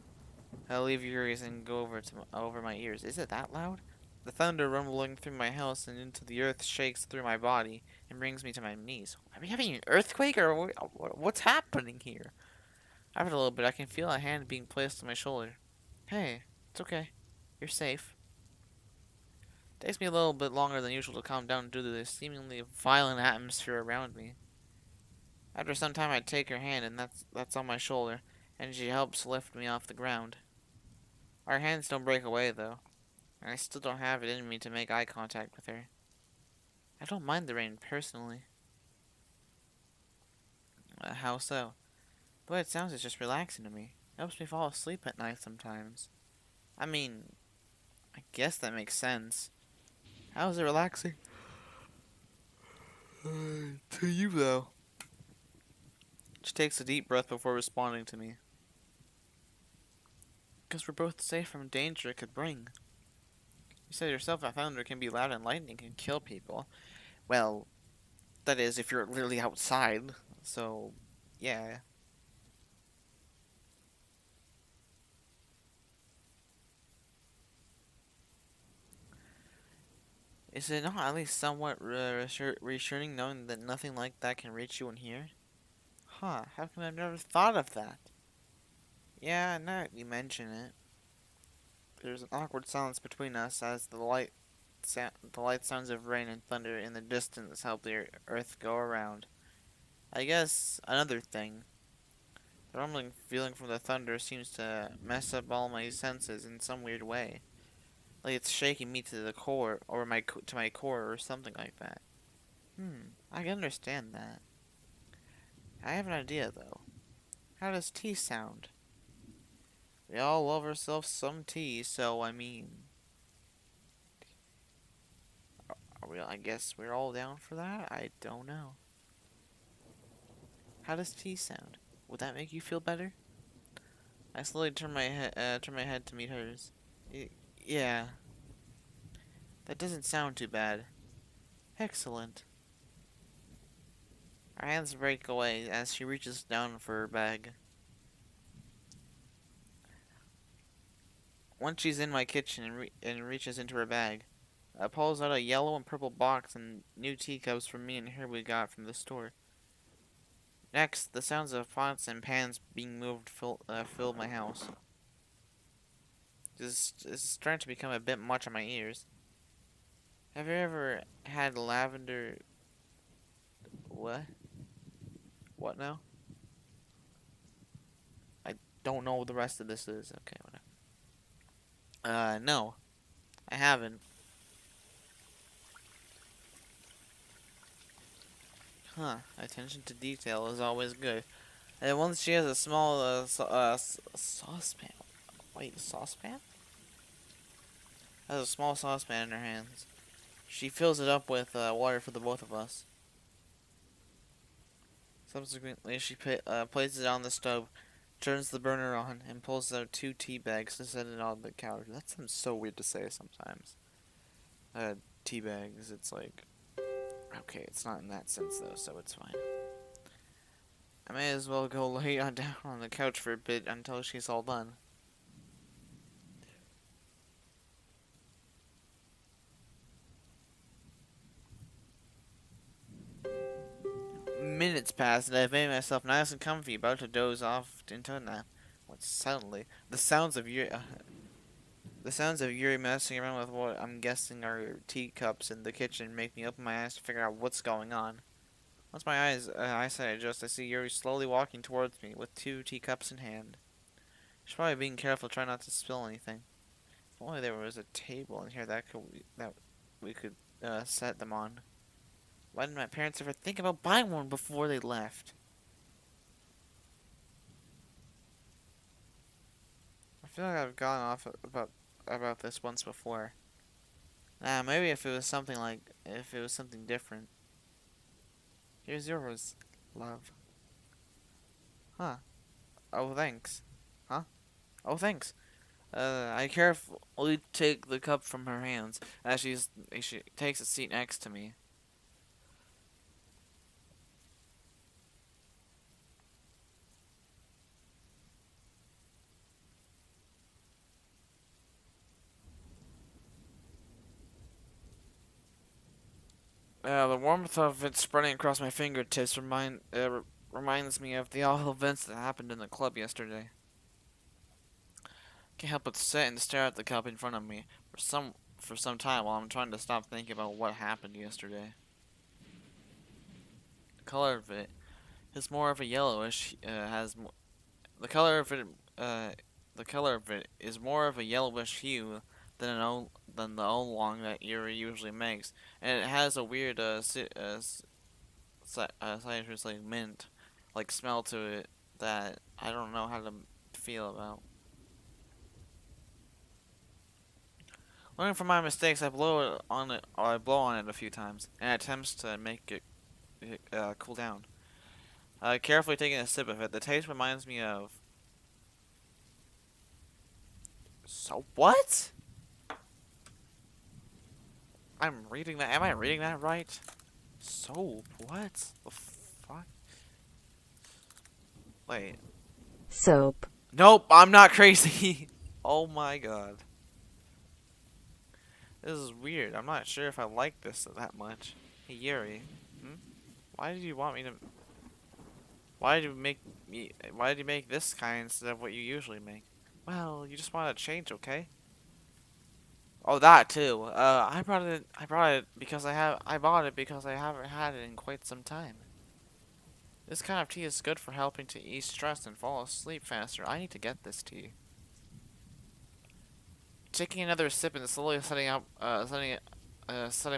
and go over my ears. Is it that loud? The thunder rumbling through my house and into the earth shakes through my body and brings me to my knees. Are we having an earthquake or what's happening here? After a little bit, I can feel a hand being placed on my shoulder. Hey, it's okay. You're safe. It takes me a little bit longer than usual to calm down due to the seemingly violent atmosphere around me. After some time, I take her hand, and that's on my shoulder, and she helps lift me off the ground. Our hands don't break away, though, and I still don't have it in me to make eye contact with her. I don't mind the rain, personally. How so? The way it sounds is just relaxing to me. It helps me fall asleep at night sometimes. I mean, I guess that makes sense. How is it relaxing? To you, though. She takes a deep breath before responding to me. Because we're both safe from danger it could bring. You said yourself that thunder can be loud and lightning can kill people. Well, that is, if you're literally outside. So, yeah. Is it not at least somewhat reassuring knowing that nothing like that can reach you in here? Huh, how come I've never thought of that? Yeah, now that you mention it. There's an awkward silence between us as the light sounds of rain and thunder in the distance help the earth go around. I guess another thing. The rumbling feeling from the thunder seems to mess up all my senses in some weird way. Like it's shaking me to the core, or to my core, or something like that. I can understand that. I have an idea, though. How does tea sound? We all love ourselves some tea, so I mean, I guess we're all down for that? I don't know. How does tea sound? Would that make you feel better? I slowly turn my head to meet hers. Yeah, that doesn't sound too bad. Excellent. Our hands break away as she reaches down for her bag. Once she's in my kitchen and reaches into her bag, pulls out a yellow and purple box and new teacups for me and her we got from the store. Next, the sounds of pots and pans being moved filled my house. This is starting to become a bit much on my ears. Have you ever had lavender? What? What now? I don't know what the rest of this is. Okay, whatever. No, I haven't. Huh? Attention to detail is always good. And once she has a small saucepan. Wait, saucepan? Has a small saucepan in her hands. She fills it up with water for the both of us. Subsequently, she places it on the stove, turns the burner on, and pulls out two tea bags to set it on the counter. That sounds so weird to say sometimes. Tea bags, it's like... Okay, it's not in that sense though, so it's fine. I may as well go lay down on the couch for a bit until she's all done. Minutes pass and I've made myself nice and comfy, about to doze off into a nap. When suddenly, the sounds of Yuri messing around with what I'm guessing are teacups in the kitchen make me open my eyes to figure out what's going on. Once my eyesight adjusts, I see Yuri slowly walking towards me with two teacups in hand. She's probably being careful, trying not to spill anything. If only there was a table in here that we could set them on. Why didn't my parents ever think about buying one before they left? I feel like I've gone off about this once before. Maybe if it was something different. Here's yours, love. Huh. Oh, thanks. Huh? Oh, thanks. I carefully take the cup from her hands as she takes a seat next to me. The warmth of it spreading across my fingertips reminds me of the awful events that happened in the club yesterday. Can't help but sit and stare at the cup in front of me for some time while I'm trying to stop thinking about what happened yesterday. The color of it is more of a yellowish. The color of it. The color of it is more of a yellowish hue than the oolong that Erie usually makes, and it has a weird citrus like mint like smell to it that I don't know how to feel about. Learning from my mistakes, I blow on it a few times, and attempts to make it cool down. Carefully taking a sip of it, the taste reminds me of. So what? I'm reading that. Am I reading that right? Soap. What the fuck? Wait. Soap. Nope. I'm not crazy. Oh my god. This is weird. I'm not sure if I like this that much. Hey Yuri. Hmm? Why did you want me to? Why did you make me? Why did you make this kind instead of what you usually make? Well, you just want to change, okay? Oh, that too. I brought it. I brought it because I have. I bought it because I haven't had it in quite some time. This kind of tea is good for helping to ease stress and fall asleep faster. I need to get this tea. Taking another sip and slowly setting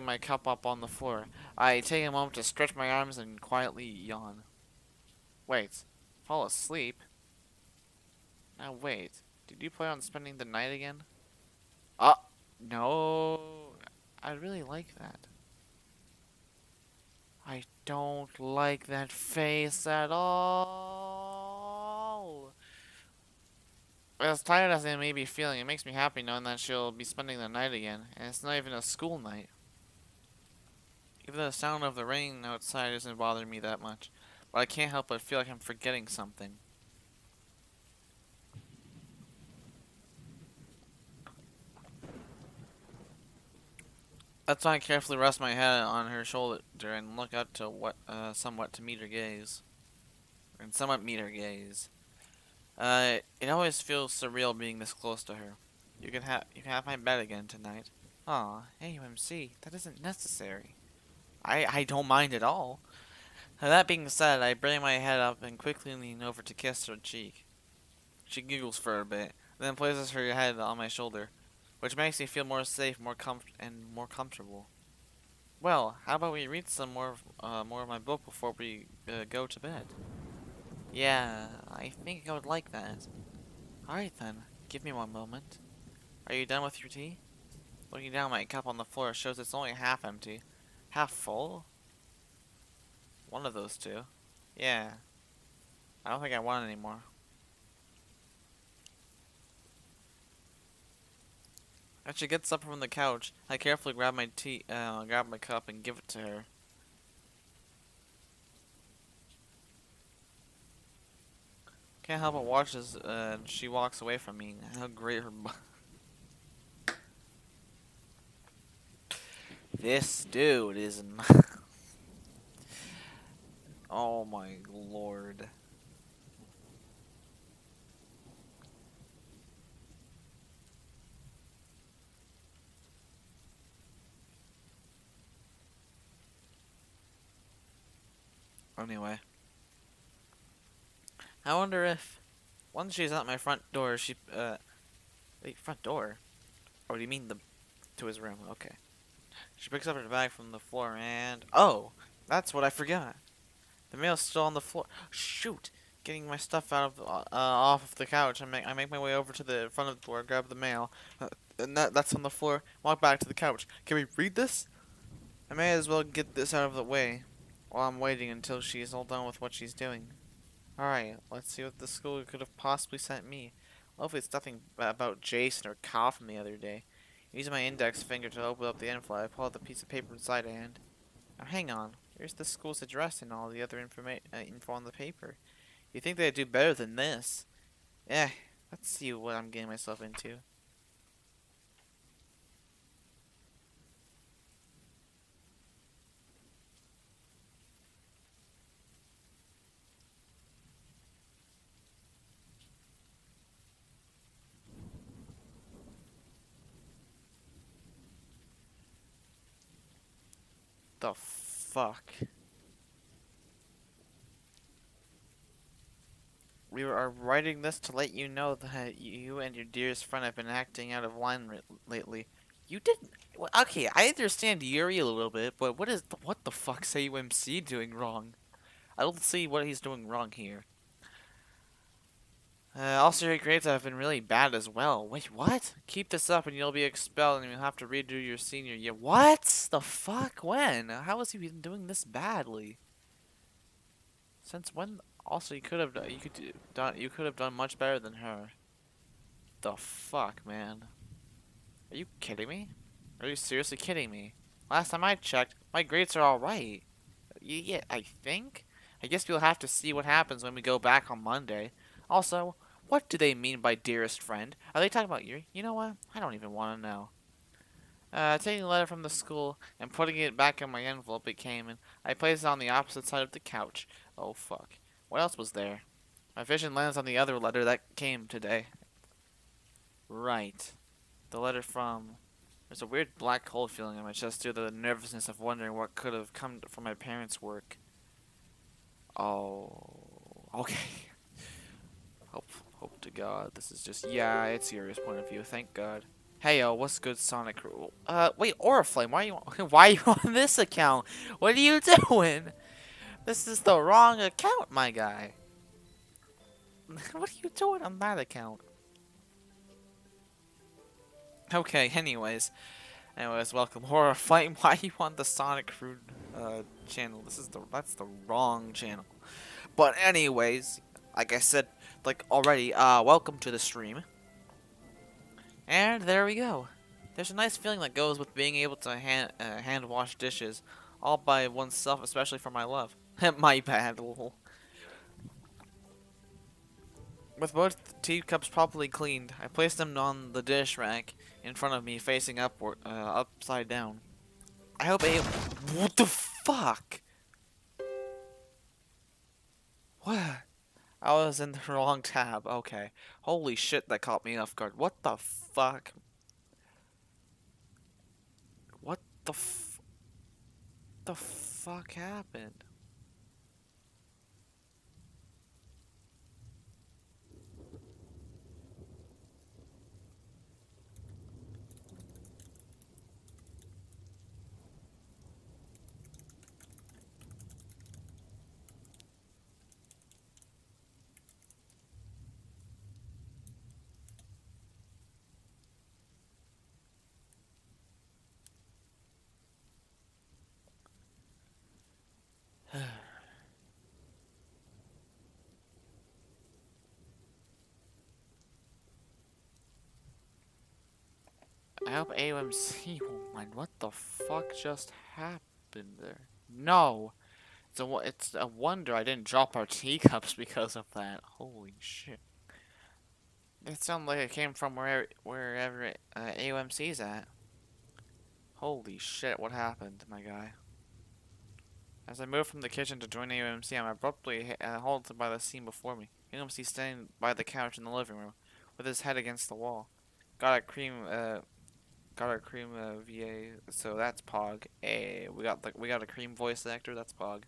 my cup up on the floor. I take a moment to stretch my arms and quietly yawn. Wait, fall asleep? Now wait, did you plan on spending the night again? No, I really like that. I don't like that face at all. As tired as I may be feeling, it makes me happy knowing that she'll be spending the night again, and it's not even a school night. Even the sound of the rain outside isn't bothering me that much, but I can't help but feel like I'm forgetting something. That's why I carefully rest my head on her shoulder and look up to somewhat to meet her gaze, and somewhat meet her gaze. It always feels surreal being this close to her. You can have my bed again tonight. Aw, AUMC, that isn't necessary. I don't mind at all. That being said, I bring my head up and quickly lean over to kiss her cheek. She giggles for a bit, then places her head on my shoulder, which makes me feel more safe, more comfortable. Well, how about we read some more of my book before we go to bed? Yeah, I think I would like that. Alright then, give me one moment. Are you done with your tea? Looking down my cup on the floor shows it's only half empty. Half full? One of those two. Yeah, I don't think I want any more. As she gets up from the couch, I carefully grab my cup and give it to her. Can't help but watch as she walks away from me. How great her. This dude is. Oh my lord. Anyway, I wonder if once she's at my front door, wait, front door? Or do you mean to his room? Okay. She picks up her bag from the floor and... Oh! That's what I forgot. The mail's still on the floor. Shoot! Getting my stuff out of off of the couch. I make my way over to the front of the door, grab the mail, and that's on the floor. Walk back to the couch. Can we read this? I may as well get this out of the way while I'm waiting until she's all done with what she's doing. Alright, let's see what the school could have possibly sent me. Hopefully it's nothing about Jason or Kyle from the other day. Using my index finger to open up the envelope, I pull out the piece of paper inside and... Now hang on, here's the school's address and all the other info on the paper. You think they'd do better than this? Eh, let's see what I'm getting myself into. The fuck? We are writing this to let you know that you and your dearest friend have been acting out of line lately. You didn't. Well, okay, I understand Yuri a little bit, but what the fuck's AUMC doing wrong? I don't see what he's doing wrong here. Also, your grades have been really bad as well. Wait, what? Keep this up and you'll be expelled and you'll have to redo your senior year. What the fuck? When? How has he been doing this badly? Since when? Also, you could have done much better than her. The fuck, man? Are you kidding me? Are you seriously kidding me? Last time I checked, my grades are all right. Yeah, I think. I guess we'll have to see what happens when we go back on Monday. Also, what do they mean by dearest friend? Are they talking about you? You know what? I don't even want to know. Taking the letter from the school and putting it back in my envelope it came in, I placed it on the opposite side of the couch. Oh fuck. What else was there? My vision lands on the other letter that came today. Right. The letter from... There's a weird black cold feeling in my chest due to the nervousness of wondering what could have come from my parents' work. Oh... Okay. Hope to God. This is just... Yeah, it's Yuri's point of view. Thank God. Hey yo, what's good, Sonic? Wait, Oriflame, why are you why are you on this account? What are you doing? This is the wrong account, my guy. What are you doing on that account? Okay, anyways, welcome, Oriflame. Why are you on the Sonic Crew channel? That's the wrong channel. But anyways, like I said, like already, welcome to the stream. And there we go. There's a nice feeling that goes with being able to hand wash dishes all by oneself, especially for my love. My bad, lol. With both teacups properly cleaned, I placed them on the dish rack in front of me, facing upward, upside down. I hope What the fuck? What? I was in the wrong tab. Okay. Holy shit, that caught me off guard. What the fuck? What the fuck happened? I hope AOMC won't mind. What the fuck just happened there? No! It's a wonder I didn't drop our teacups because of that. Holy shit. It sounded like it came from wherever AOMC's at. Holy shit, what happened, my guy? As I move from the kitchen to join AOMC, I'm abruptly halted by the scene before me. AOMC standing by the couch in the living room, with his head against the wall. Got a cream VA, so that's Pog. Hey, we got a cream voice actor, that's Pog.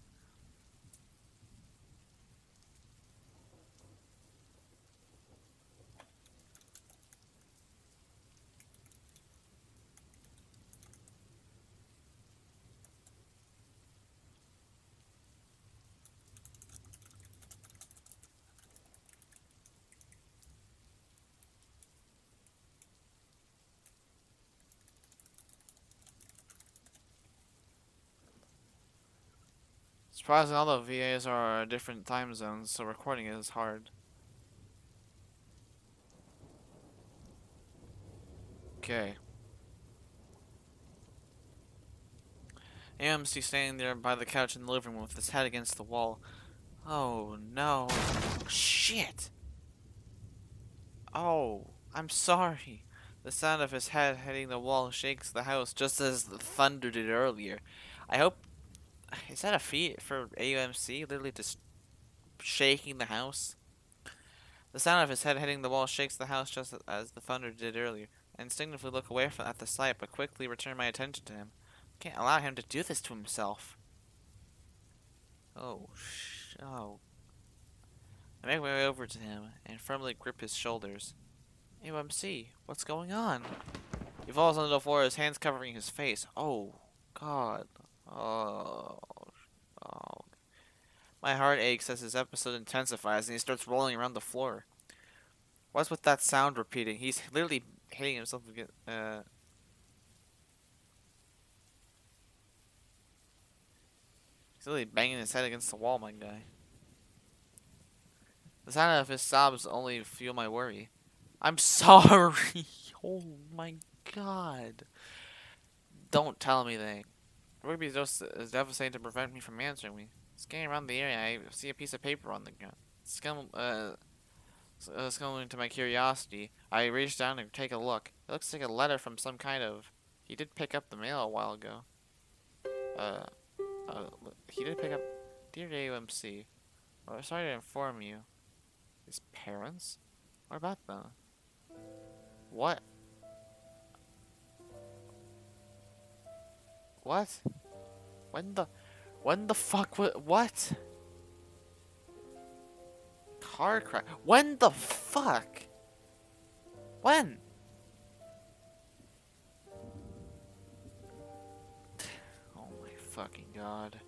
Surprisingly, all the VAs are different time zones, so recording is hard. Okay. AMC standing there by the couch in the living room with his head against the wall. Oh no. Shit! Oh, I'm sorry. The sound of his head hitting the wall shakes the house just as the thunder did earlier. I hope. Is that a feat for AUMC? Literally just shaking the house? The sound of his head hitting the wall shakes the house just as the thunder did earlier. I instinctively look away from at the sight, but quickly return my attention to him. Can't allow him to do this to himself. Oh. I make my way over to him and firmly grip his shoulders. AUMC, what's going on? He falls on the floor, his hands covering his face. Oh, God. Oh. Oh. My heart aches as his episode intensifies and he starts rolling around the floor. What's with that sound repeating? He's literally hitting himself again. He's literally banging his head against the wall, my guy. The sound of his sobs only fuel my worry. I'm sorry. Oh my God. Don't tell me they. The rugby is devastating to prevent me from answering me. Scanning around the area, I see a piece of paper on the ground. Scuttling to my curiosity, I reach down and take a look. It looks like a letter from some kind of. He did pick up the mail a while ago. Uh, he did pick up. Dear AUMC, sorry to inform you. His parents? What about them? What? What? When the fuck? What? Car crash? When the fuck? When? Oh my fucking God.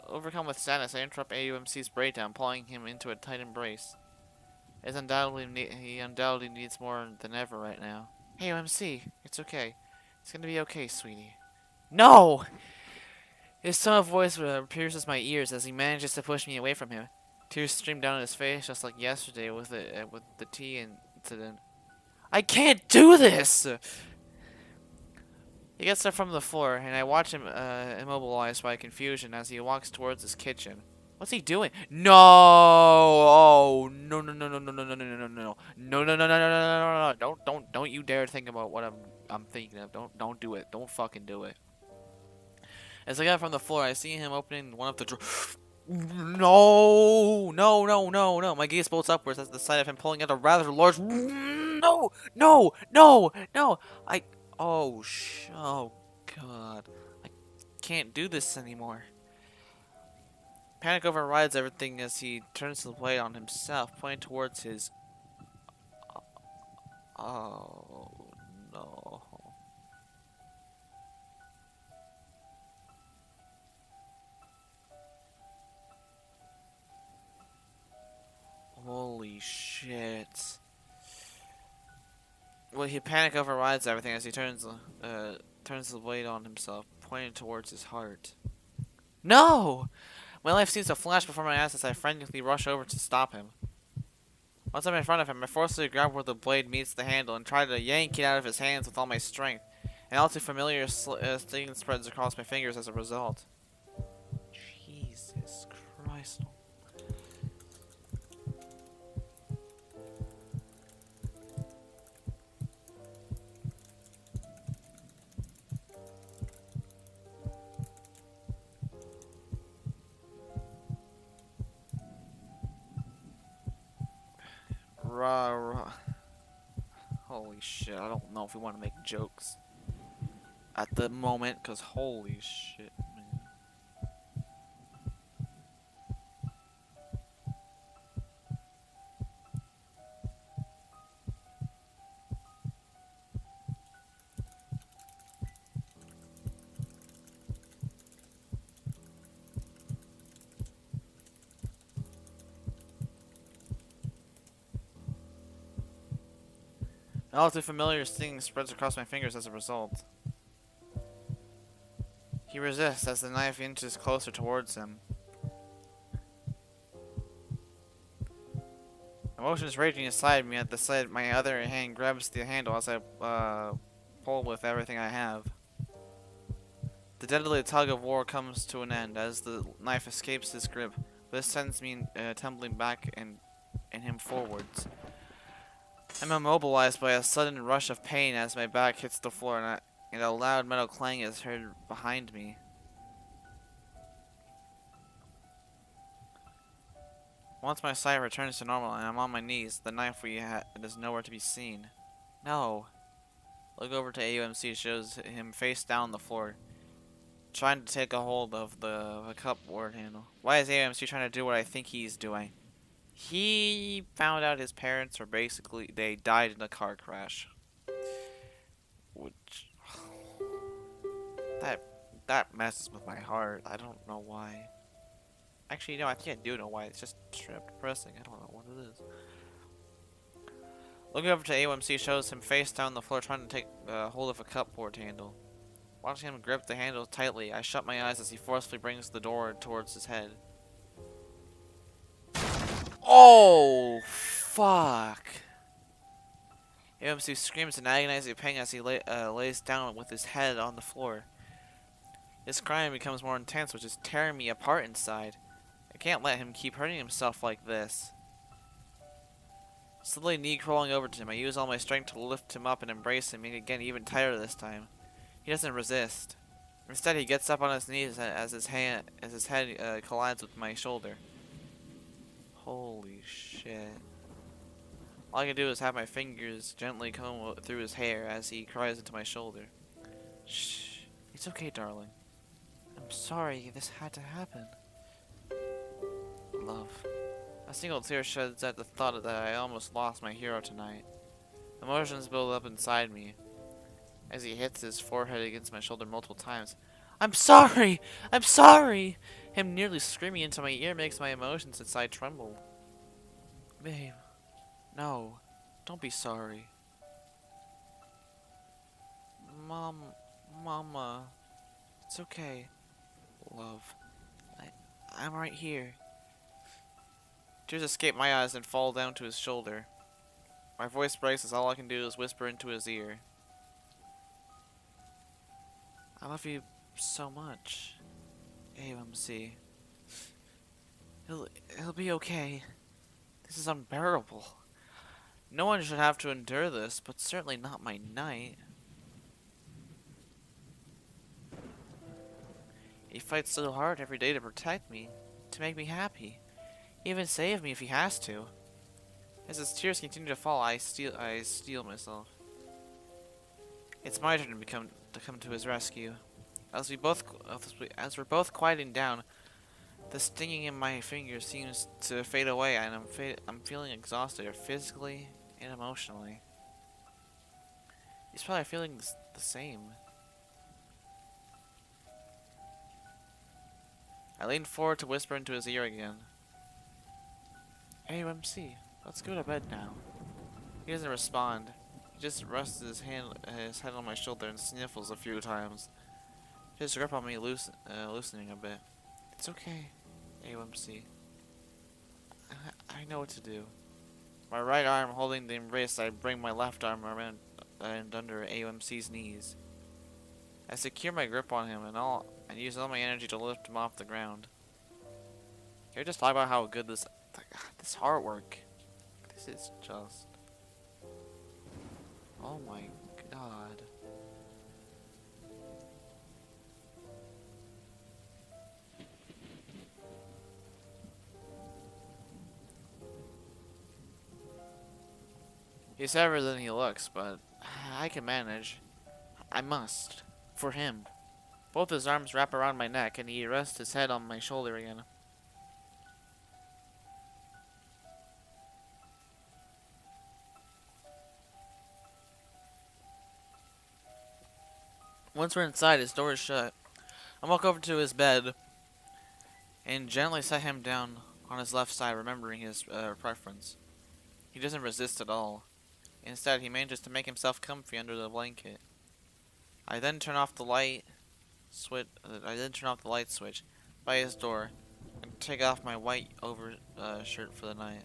Overcome with sadness, I interrupt AUMC's breakdown, pulling him into a tight embrace. He undoubtedly needs more than ever right now. AUMC, it's okay. It's gonna be okay, sweetie. No! His tone of voice pierces my ears as he manages to push me away from him. Tears stream down his face just like yesterday with the tea incident. I can't do this! He gets up from the floor, and I watch him immobilized by confusion as he walks towards his kitchen. What's he doing? No! Oh no no no no no no no no no no no no no no no no no no no! Don't you dare think about what I'm thinking of. Don't do it. Don't fucking do it. As I get up from the floor, I see him opening one of the drawers. No! No! No! No! No! My gaze bolts upwards at the sight of him pulling out a rather large. No! No! No! No! Oh, oh, God. I can't do this anymore. Panic overrides everything as he turns the blade on himself, pointing towards his. Oh, no. Holy shit. Well, panic overrides everything as he turns the blade on himself, pointing towards his heart. No! My life seems to flash before my eyes as I frantically rush over to stop him. Once I'm in front of him, I forcefully grab where the blade meets the handle and try to yank it out of his hands with all my strength. An all too familiar sting spreads across my fingers as a result. Jesus Christ. Holy shit, I don't know if we want to make jokes at the moment, because holy shit, man. An all too familiar sting spreads across my fingers as a result. He resists as the knife inches closer towards him. Emotion is raging inside me. At the sight, my other hand grabs the handle as I pull with everything I have. The deadly tug of war comes to an end as the knife escapes his grip. This sends me tumbling back and him forwards. I'm immobilized by a sudden rush of pain as my back hits the floor and a loud metal clang is heard behind me. Once my sight returns to normal and I'm on my knees, the knife is nowhere to be seen. No. Look over to AUMC shows him face down on the floor, trying to take a hold of the cupboard handle. Why is AUMC trying to do what I think he's doing? He found out his parents were they died in a car crash. Which that messes with my heart. I don't know why. Actually, no, I think I do know why. It's just straight up depressing. I don't know what it is. Looking over to AOMC shows him face down on the floor trying to take hold of a cupboard handle. Watching him grip the handle tightly, I shut my eyes as he forcefully brings the door towards his head. Oh, fuck. AOMC screams in agonizing pain as he lays down with his head on the floor. His crying becomes more intense, which is tearing me apart inside. I can't let him keep hurting himself like this. Slowly knee crawling over to him, I use all my strength to lift him up and embrace him, again even tighter this time. He doesn't resist. Instead, he gets up on his knees as his head collides with my shoulder. Holy shit. All I can do is have my fingers gently comb through his hair as he cries into my shoulder. Shh. It's okay, darling. I'm sorry this had to happen. Love. A single tear sheds at the thought that I almost lost my hero tonight. Emotions build up inside me as he hits his forehead against my shoulder multiple times. I'm sorry! I'm sorry! Him nearly screaming into my ear makes my emotions inside tremble. Babe. No. Don't be sorry. Mama. It's okay. Love. I'm right here. Tears escape my eyes and fall down to his shoulder. My voice breaks as all I can do is whisper into his ear. I love you so much, AOMC. He'll be okay. This is unbearable. No one should have to endure this, but certainly not my knight. He fights so hard every day to protect me, to make me happy. Even save me if he has to. As his tears continue to fall, I steel myself. It's my turn to come to his rescue. As we're both quieting down, the stinging in my fingers seems to fade away, and I'm feeling exhausted, physically and emotionally. He's probably feeling the same. I lean forward to whisper into his ear again. AOMC, let's go to bed now. He doesn't respond. He just rests his head on my shoulder and sniffles a few times. His grip on me loosening a bit. It's okay, AOMC. I know what to do. My right arm holding the embrace, I bring my left arm around and under AOMC's knees. I secure my grip on him and use all my energy to lift him off the ground. Can we just talk about how good this artwork? This is just... Oh my god. He's heavier than he looks, but I can manage. I must. For him. Both his arms wrap around my neck, and he rests his head on my shoulder again. Once we're inside, his door is shut. I walk over to his bed and gently set him down on his left side, remembering his preference. He doesn't resist at all. Instead, he manages to make himself comfy under the blanket. I then turn off the light I didn't turn off the light switch by his door and take off my white shirt for the night.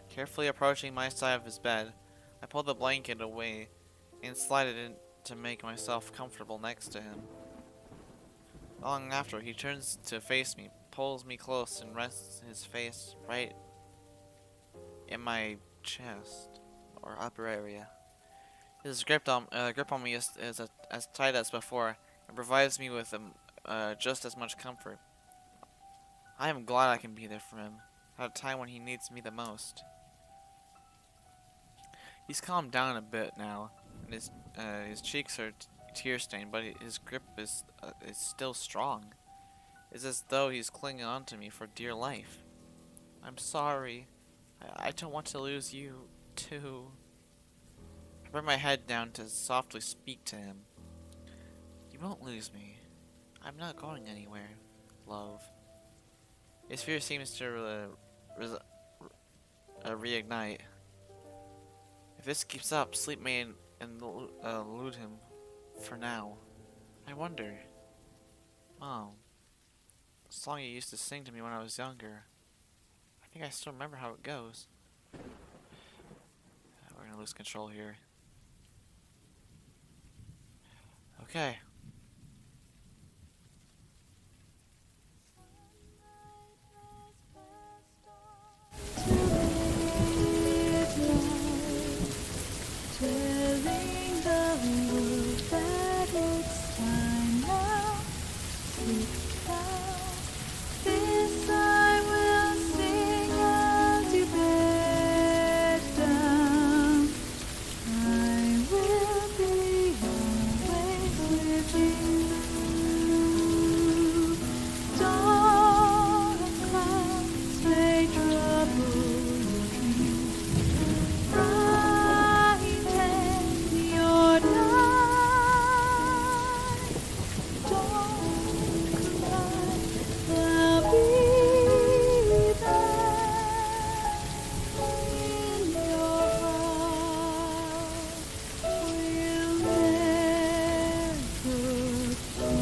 Carefully approaching my side of his bed, I pulled the blanket away and slid it in to make myself comfortable next to him. Long after, he turns to face me, pulls me close, and rests his face right in my chest or upper area. His grip on me is as tight as before and provides me with just as much comfort. I am glad I can be there for him at a time when he needs me the most. He's calmed down a bit now, and his cheeks are tear-stained, but his grip is still strong. It's as though he's clinging on to me for dear life. I'm sorry. I don't want to lose you, too. I bring my head down to softly speak to him. You won't lose me. I'm not going anywhere, love. His fear seems to reignite. If this keeps up, sleep may elude him for now. I wonder. Mom, the song you used to sing to me when I was younger. I think I still remember how it goes. We're gonna lose control here. Okay. Telling the world that it's time now. Sit down. This I will sing as you bed down. I will be always with you. Dark clouds may trouble your dreams. Brighten your night. Don't cry, I'll be there in your heart. We'll never part.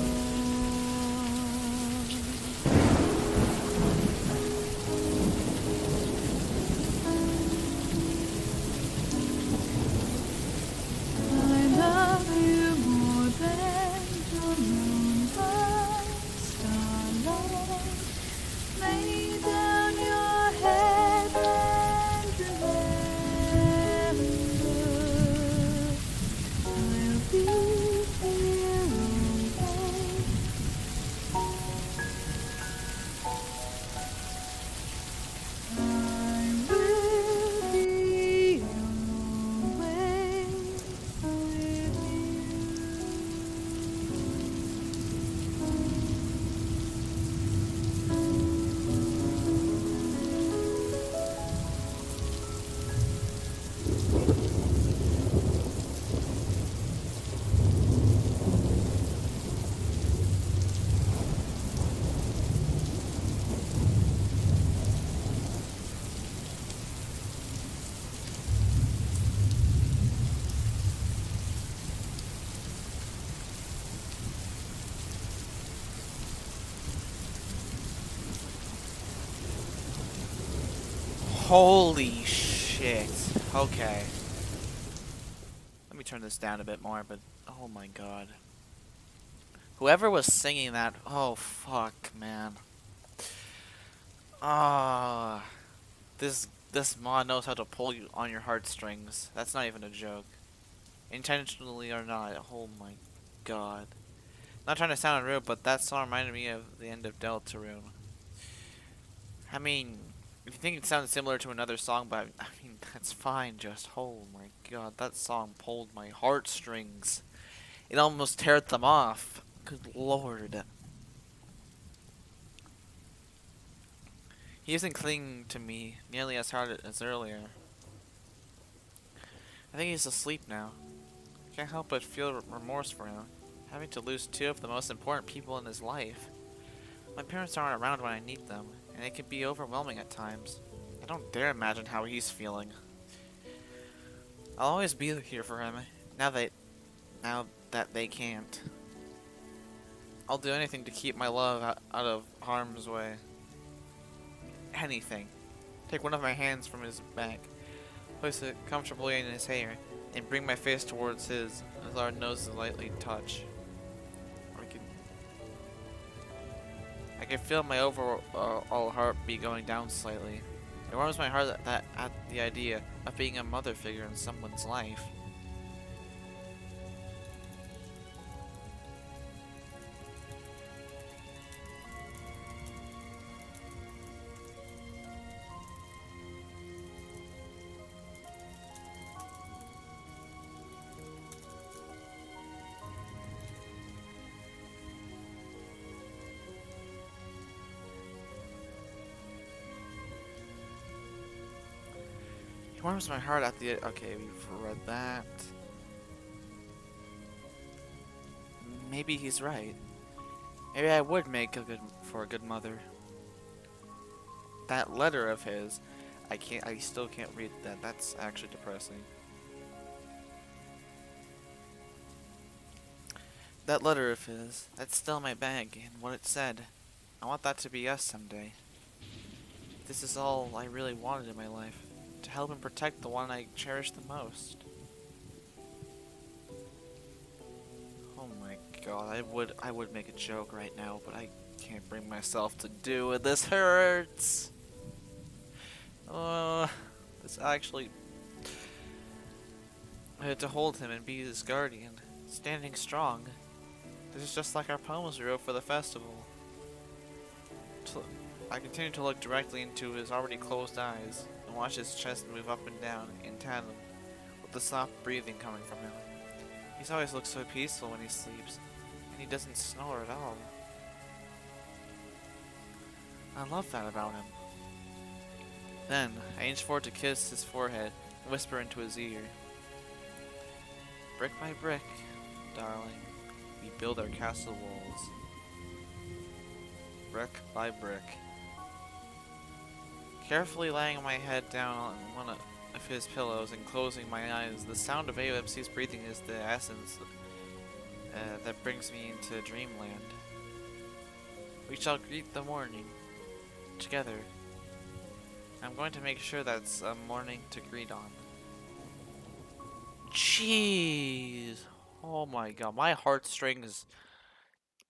I love you more than your moonlight starlight. Lay down your head and remember, I'll be here always. I will be always with Holy shit. Okay. Let me turn this down a bit more, but oh my god. Whoever was singing that, oh fuck, man. Ah, this mod knows how to pull you on your heartstrings. That's not even a joke. Intentionally or not, oh my god. Not trying to sound rude, but that song reminded me of the end of Deltarune. I mean, if you think it sounds similar to another song, but I mean, that's fine, just oh my god, that song pulled my heartstrings. It almost teared them off. Good lord. He isn't clinging to me nearly as hard as earlier. I think he's asleep now. Can't help but feel remorse for him, having to lose two of the most important people in his life. My parents aren't around when I need them, and it can be overwhelming at times. I don't dare imagine how he's feeling. I'll always be here for him, now that they can't. I'll do anything to keep my love out of harm's way. Anything. Take one of my hands from his back, place it comfortably in his hair, and bring my face towards his as our noses lightly touch. I can feel my overall heartbeat going down slightly. It warms my heart at the idea of being a mother figure in someone's life. It warms my heart at the. Okay, we've read that. Maybe he's right. Maybe I would make for a good mother. That letter of his, I still can't read that. That's actually depressing. That letter of his, that's still in my bag, and what it said. I want that to be us someday. This is all I really wanted in my life. To help and protect the one I cherish the most. Oh my god, I would make a joke right now, but I can't bring myself to do it. This hurts. This actually. I had to hold him and be his guardian, standing strong. This is just like our poems we wrote for the festival. I continued to look directly into his already closed eyes and watch his chest move up and down in tandem with the soft breathing coming from him. He's always looked so peaceful when he sleeps, and he doesn't snore at all. I love that about him. Then, I inched forward to kiss his forehead and whisper into his ear. Brick by brick, darling, we build our castle walls. Brick by brick. Carefully laying my head down on one of his pillows and closing my eyes, the sound of AOMC's breathing is the essence that brings me into dreamland. We shall greet the morning together. I'm going to make sure that's a morning to greet on. Jeez! Oh my god, my heartstrings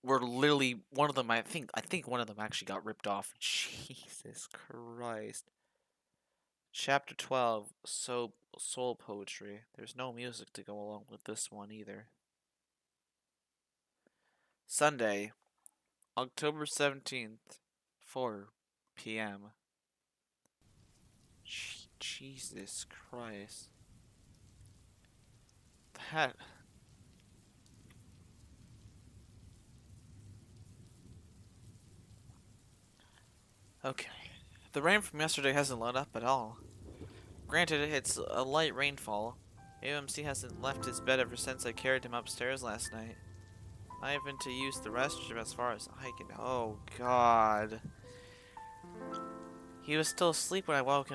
were literally one of them. I think one of them actually got ripped off. Jesus Christ. Chapter 12, Soul Poetry. There's no music to go along with this one either. Sunday, October 17th, 4 p.m. Jesus Christ. That. Okay. The rain from yesterday hasn't let up at all. Granted, it's a light rainfall. AOMC hasn't left his bed ever since I carried him upstairs last night. I have been to use the restroom as far as I can. Oh God. He was still asleep when I woke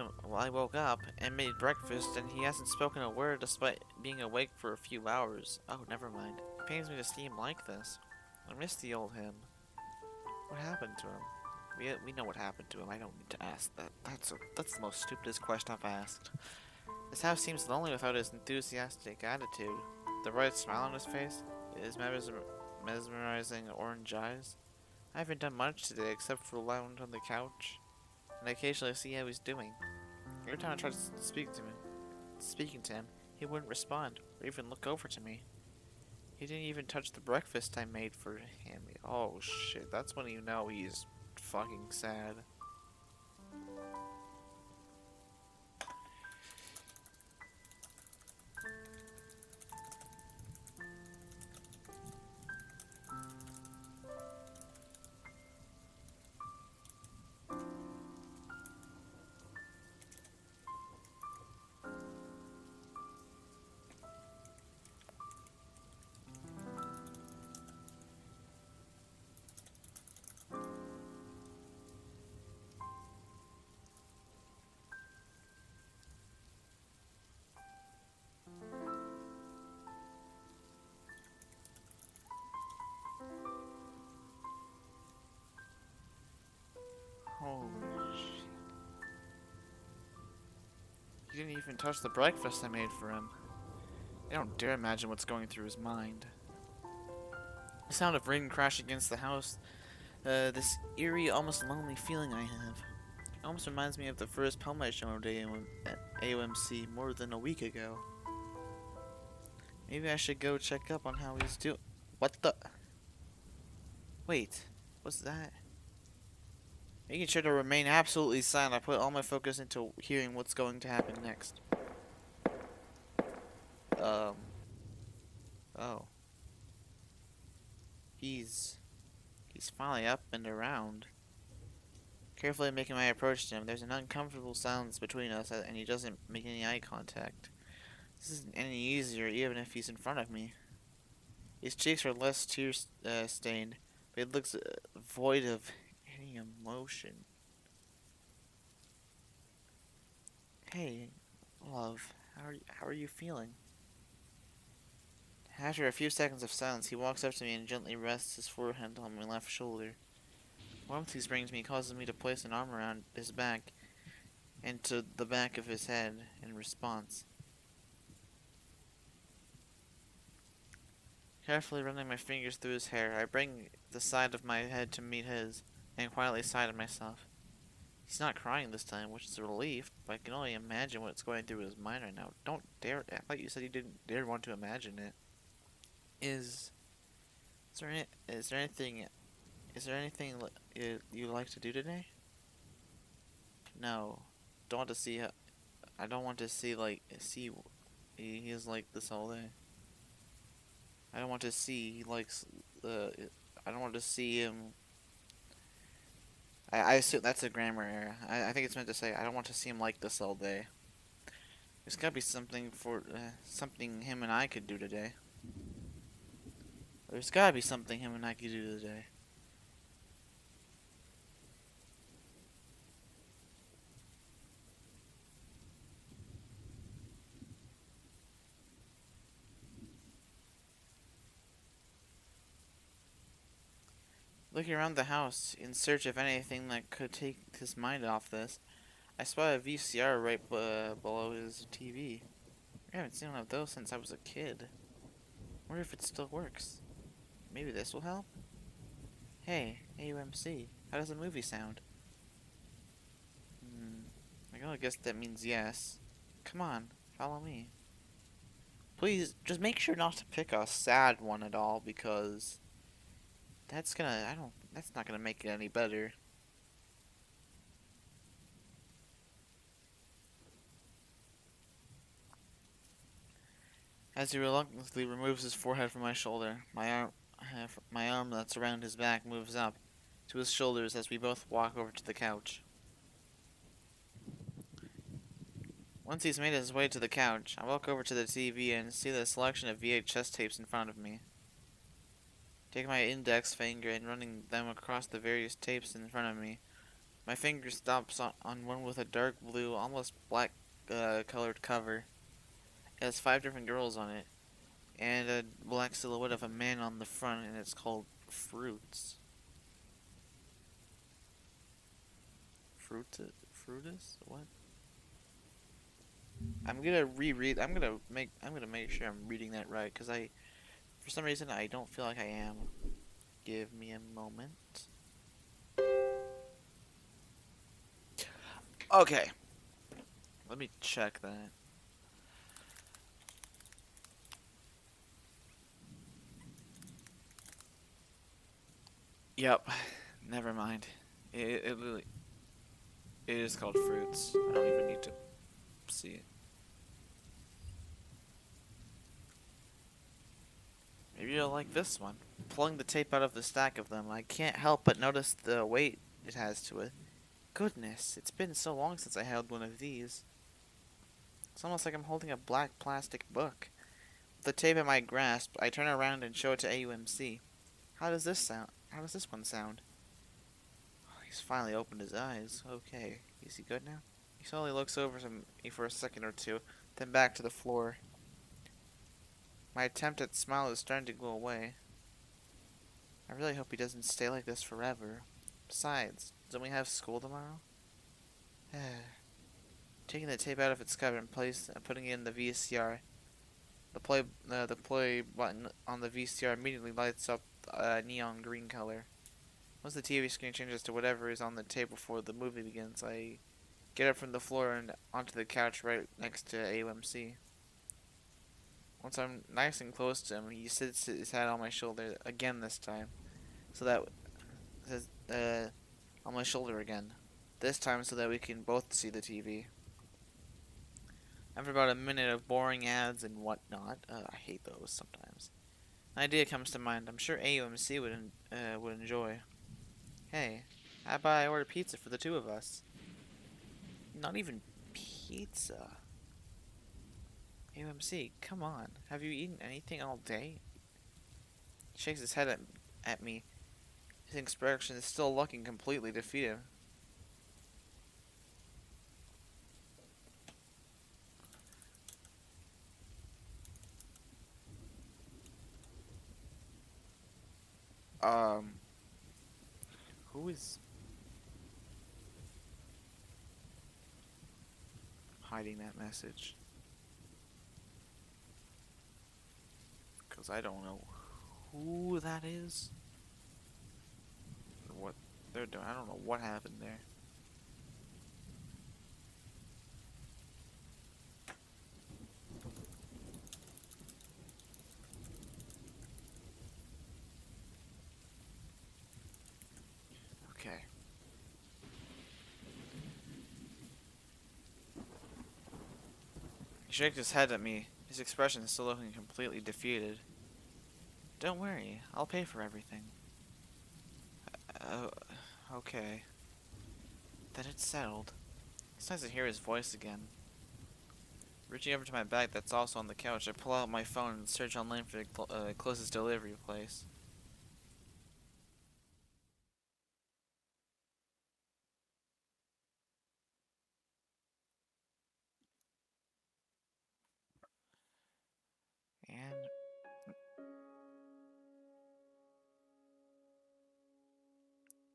up and made breakfast, and he hasn't spoken a word despite being awake for a few hours. Oh, never mind. It pains me to see him like this. I miss the old him. What happened to him? We know what happened to him. I don't need to ask that. That's the most stupidest question I've asked. His house seems lonely without his enthusiastic attitude. The bright smile on his face, his mesmerizing orange eyes. I haven't done much today except for lounge on the couch, and occasionally see how he's doing. Every time I tried to speaking to him, he wouldn't respond or even look over to me. He didn't even touch the breakfast I made for him. Oh shit, that's when you know he's fucking sad. didn't even touch the breakfast I made for him. I don't dare imagine what's going through his mind. The sound of rain crashing against the house, this eerie, almost lonely feeling I have. It almost reminds me of the first poem I showed at AOMC more than a week ago. Maybe I should go check up on how he's doing. What the? Wait, what's that? Making sure to remain absolutely silent, I put all my focus into hearing what's going to happen next. Oh. He's finally up and around. Carefully making my approach to him, there's an uncomfortable silence between us, and he doesn't make any eye contact. This isn't any easier, even if he's in front of me. His cheeks are less tear-stained, but he looks void of any emotion. Hey, love, how are you feeling? After a few seconds of silence, he walks up to me and gently rests his forehead on my left shoulder. The warmth he brings me causes me to place an arm around his back and to the back of his head in response. Carefully running my fingers through his hair, I bring the side of my head to meet his, and quietly sigh to myself. He's not crying this time, which is a relief, but I can only imagine what's going through his mind right now. Don't dare, I thought you said you didn't dare want to imagine it. Is there anything you like to do today? No, don't want to see. I don't want to see he is like this all day. I don't want to see he likes I don't want to see him. I assume that's a grammar error. I think it's meant to say I don't want to see him like this all day. There's gotta be something him and I could do today. There's gotta be something him and I could do today. Looking around the house in search of anything that could take his mind off this, I spot a VCR right below his TV. I haven't seen one of those since I was a kid. Wonder if it still works. Maybe this will help? Hey, AUMC, how does a movie sound? I gotta guess that means yes. Come on, follow me. Please, just make sure not to pick a sad one at all, because that's not gonna make it any better. As he reluctantly removes his forehead from my shoulder, my arm that's around his back moves up to his shoulders as we both walk over to the couch. Once he's made his way to the couch, I walk over to the TV and see the selection of VHS tapes in front of me. Take my index finger and running them across the various tapes in front of me. My finger stops on one with a dark blue, almost black colored cover. It has 5 different girls on it, and a black silhouette of a man on the front, and it's called Fruits. Fruitus? What? I'm gonna reread. I'm gonna make sure I'm reading that right, because for some reason, I don't feel like I am. Give me a moment. Okay. Let me check that. Yep. Never mind. It really... It is called Fruits. I don't even need to see it. Maybe you'll like this one. Pulling the tape out of the stack of them, I can't help but notice the weight it has to it. Goodness, it's been so long since I held one of these. It's almost like I'm holding a black plastic book. With the tape in my grasp, I turn around and show it to AUMC. How does this sound? How does this one sound? Oh, he's finally opened his eyes. Okay, is he good now? He slowly looks over to me for a second or two, then back to the floor. My attempt at smile is starting to go away. I really hope he doesn't stay like this forever. Besides, don't we have school tomorrow? Taking the tape out of its cover and putting it in the VCR. The play button on the VCR immediately lights up a neon green color. Once the TV screen changes to whatever is on the tape before the movie begins, I get up from the floor and onto the couch right next to AOMC. Once I'm nice and close to him, he sits his head on my shoulder again this time, so that says on my shoulder again. This time so that we can both see the TV. After about a minute of boring ads and whatnot, I hate those sometimes. An idea comes to mind. I'm sure AOMC would enjoy. Hey, how about I order pizza for the two of us? Not even pizza. AOMC, come on. Have you eaten anything all day? He shakes his head at me. His expression is still looking completely defeated. Um, who is hiding that message? Because I don't know who that is. Or what they're doing. I don't know what happened there. Okay. He shakes his head at me. His expression is still looking completely defeated. Don't worry, I'll pay for everything. Uh, okay. Then it's settled. It's nice to hear his voice again. Reaching over to my bag that's also on the couch, I pull out my phone and search online for the closest delivery place.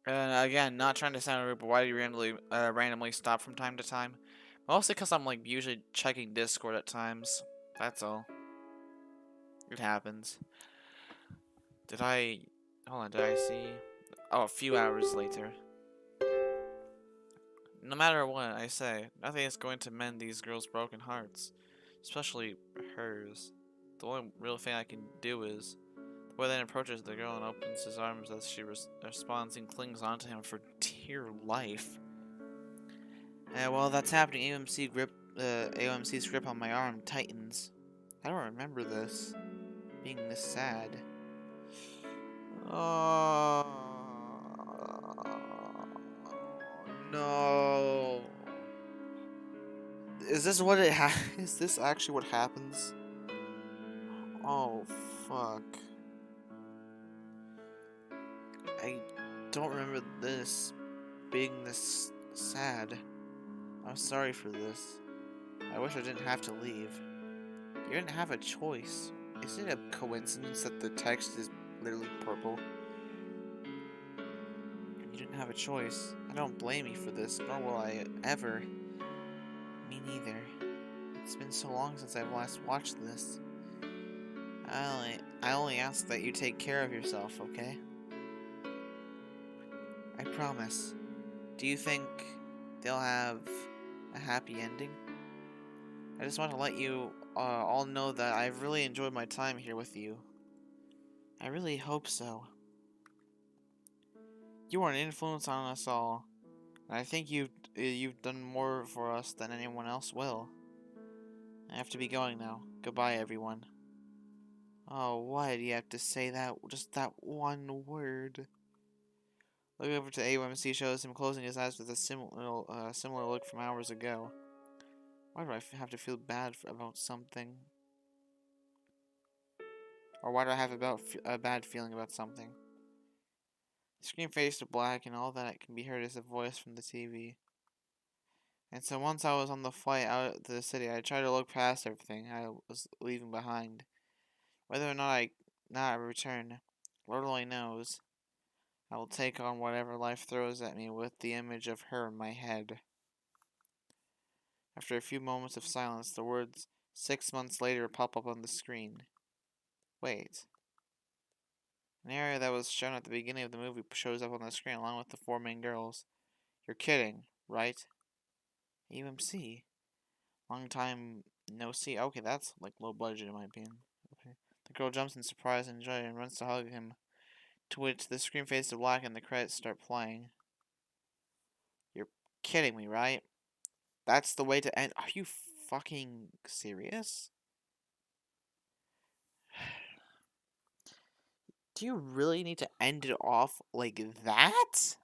And again, not trying to sound rude, but why do you randomly stop from time to time? Mostly because I'm like usually checking Discord at times. That's all. It happens. Did I? Hold on. Did I see? Oh, a few hours later. No matter what I say, nothing is going to mend these girls' broken hearts, especially hers. The only real thing I can do is the boy then approaches the girl and opens his arms as she responds and clings onto him for dear life. While that's happening, AOMC's grip on my arm tightens. I don't remember this being this sad. Oh no! Is this what it is this actually what happens? Oh fuck! I don't remember this being this sad. I'm sorry for this. I wish I didn't have to leave. You didn't have a choice. Isn't it a coincidence that the text is literally purple? You didn't have a choice. I don't blame you for this, nor will I ever. Me neither. It's been so long since I've last watched this. I only ask that you take care of yourself, okay? I promise. Do you think they'll have a happy ending? I just want to let you all know that I've really enjoyed my time here with you. I really hope so. You are an influence on us all, and I think you've done more for us than anyone else will. I have to be going now. Goodbye, everyone. Oh, why do you have to say that? Just that one word. Looking over to AOMC shows him closing his eyes with a similar look from hours ago. Why do I have to feel bad about something? Or why do I have a bad feeling about something? The screen fades to black, and all that can be heard is a voice from the TV. And so once I was on the flight out to the city, I tried to look past everything I was leaving behind. Whether or not I return, Lord only knows. I will take on whatever life throws at me with the image of her in my head. After a few moments of silence, the words 6 months later pop up on the screen. Wait. An area that was shown at the beginning of the movie shows up on the screen along with the four main girls. You're kidding, right? UMC. Long time no see. Okay, that's like low budget in my opinion. Okay. The girl jumps in surprise and joy and runs to hug him, to which the screen fades to black and the credits start playing. You're kidding me, right? That's the way to end. Are you fucking serious? Do you really need to end it off like that?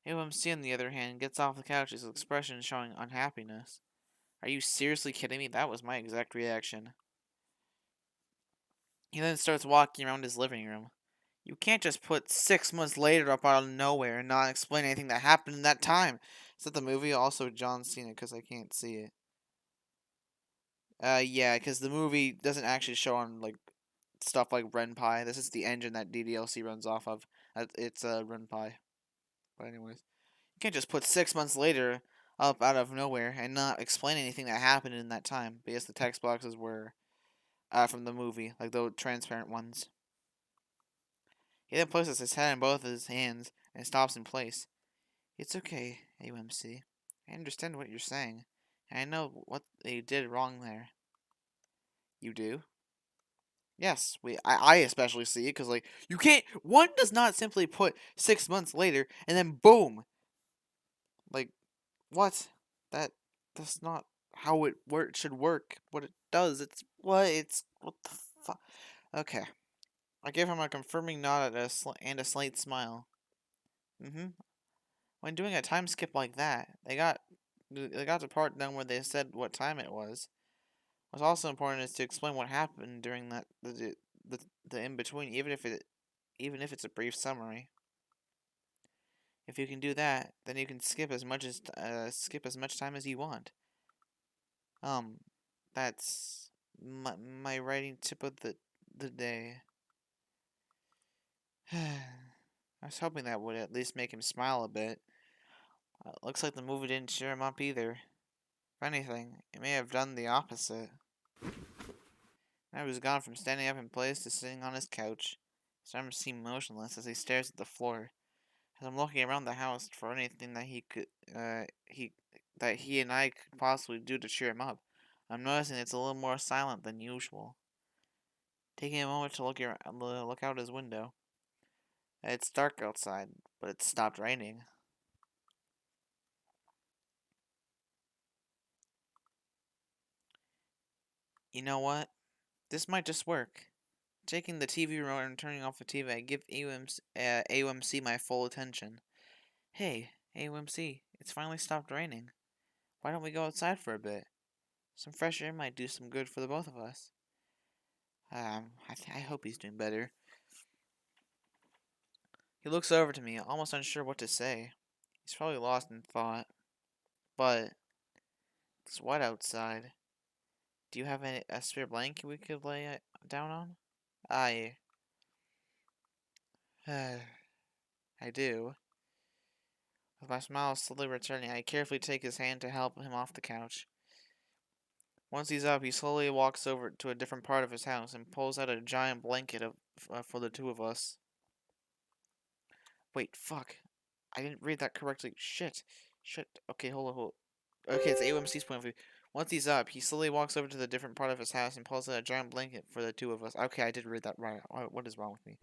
AOMC, on the other hand, gets off the couch, his expression showing unhappiness. Are you seriously kidding me? That was my exact reaction. He then starts walking around his living room. You can't just put 6 months later up out of nowhere and not explain anything that happened in that time. Is that the movie? Also, John Cena, because I can't see it. Yeah, because the movie doesn't actually show on, like, stuff like Ren'Py. This is the engine that DDLC runs off of. It's Ren'Py. But anyways. You can't just put 6 months later up out of nowhere and not explain anything that happened in that time. Because the text boxes were from the movie, like the transparent ones. He then places his head in both his hands and stops in place. It's okay, AUMC. I understand what you're saying, and I know what they did wrong there. You do? Yes, I especially see it because, like, you can't. One does not simply put 6 months later and then boom. Like, what? That that's not how it should work. What it does, it's what the fuck. Okay, I gave him a confirming nod and a slight smile. Mm-hmm. When doing a time skip like that, they got the part done where they said what time it was. What's also important is to explain what happened during the in between, even if it's a brief summary. If you can do that, then you can skip as much time as you want. Um, that's my writing tip of the day. I was hoping that would at least make him smile a bit. Looks like the movie didn't cheer him up either. If anything, it may have done the opposite. Now he's gone from standing up in place to sitting on his couch. His arms seem motionless as he stares at the floor. As I'm looking around the house for anything that he and I could possibly do to cheer him up, I'm noticing it's a little more silent than usual. Taking a moment to look out his window. It's dark outside, but it's stopped raining. You know what? This might just work. Taking the TV remote and turning off the TV, I give AOMC my full attention. Hey, AOMC, it's finally stopped raining. Why don't we go outside for a bit? Some fresh air might do some good for the both of us. I hope he's doing better. He looks over to me, almost unsure what to say. He's probably lost in thought. But it's wet outside. Do you have a spare blanket we could lay down on? I, I do. With my smile slowly returning, I carefully take his hand to help him off the couch. Once he's up, he slowly walks over to a different part of his house and pulls out a giant blanket for the two of us. Wait, fuck. I didn't read that correctly. Shit. Okay, hold on. Okay, it's AOMC's point of view. Once he's up, he slowly walks over to the different part of his house and pulls out a giant blanket for the two of us. Okay, I did read that right. What is wrong with me?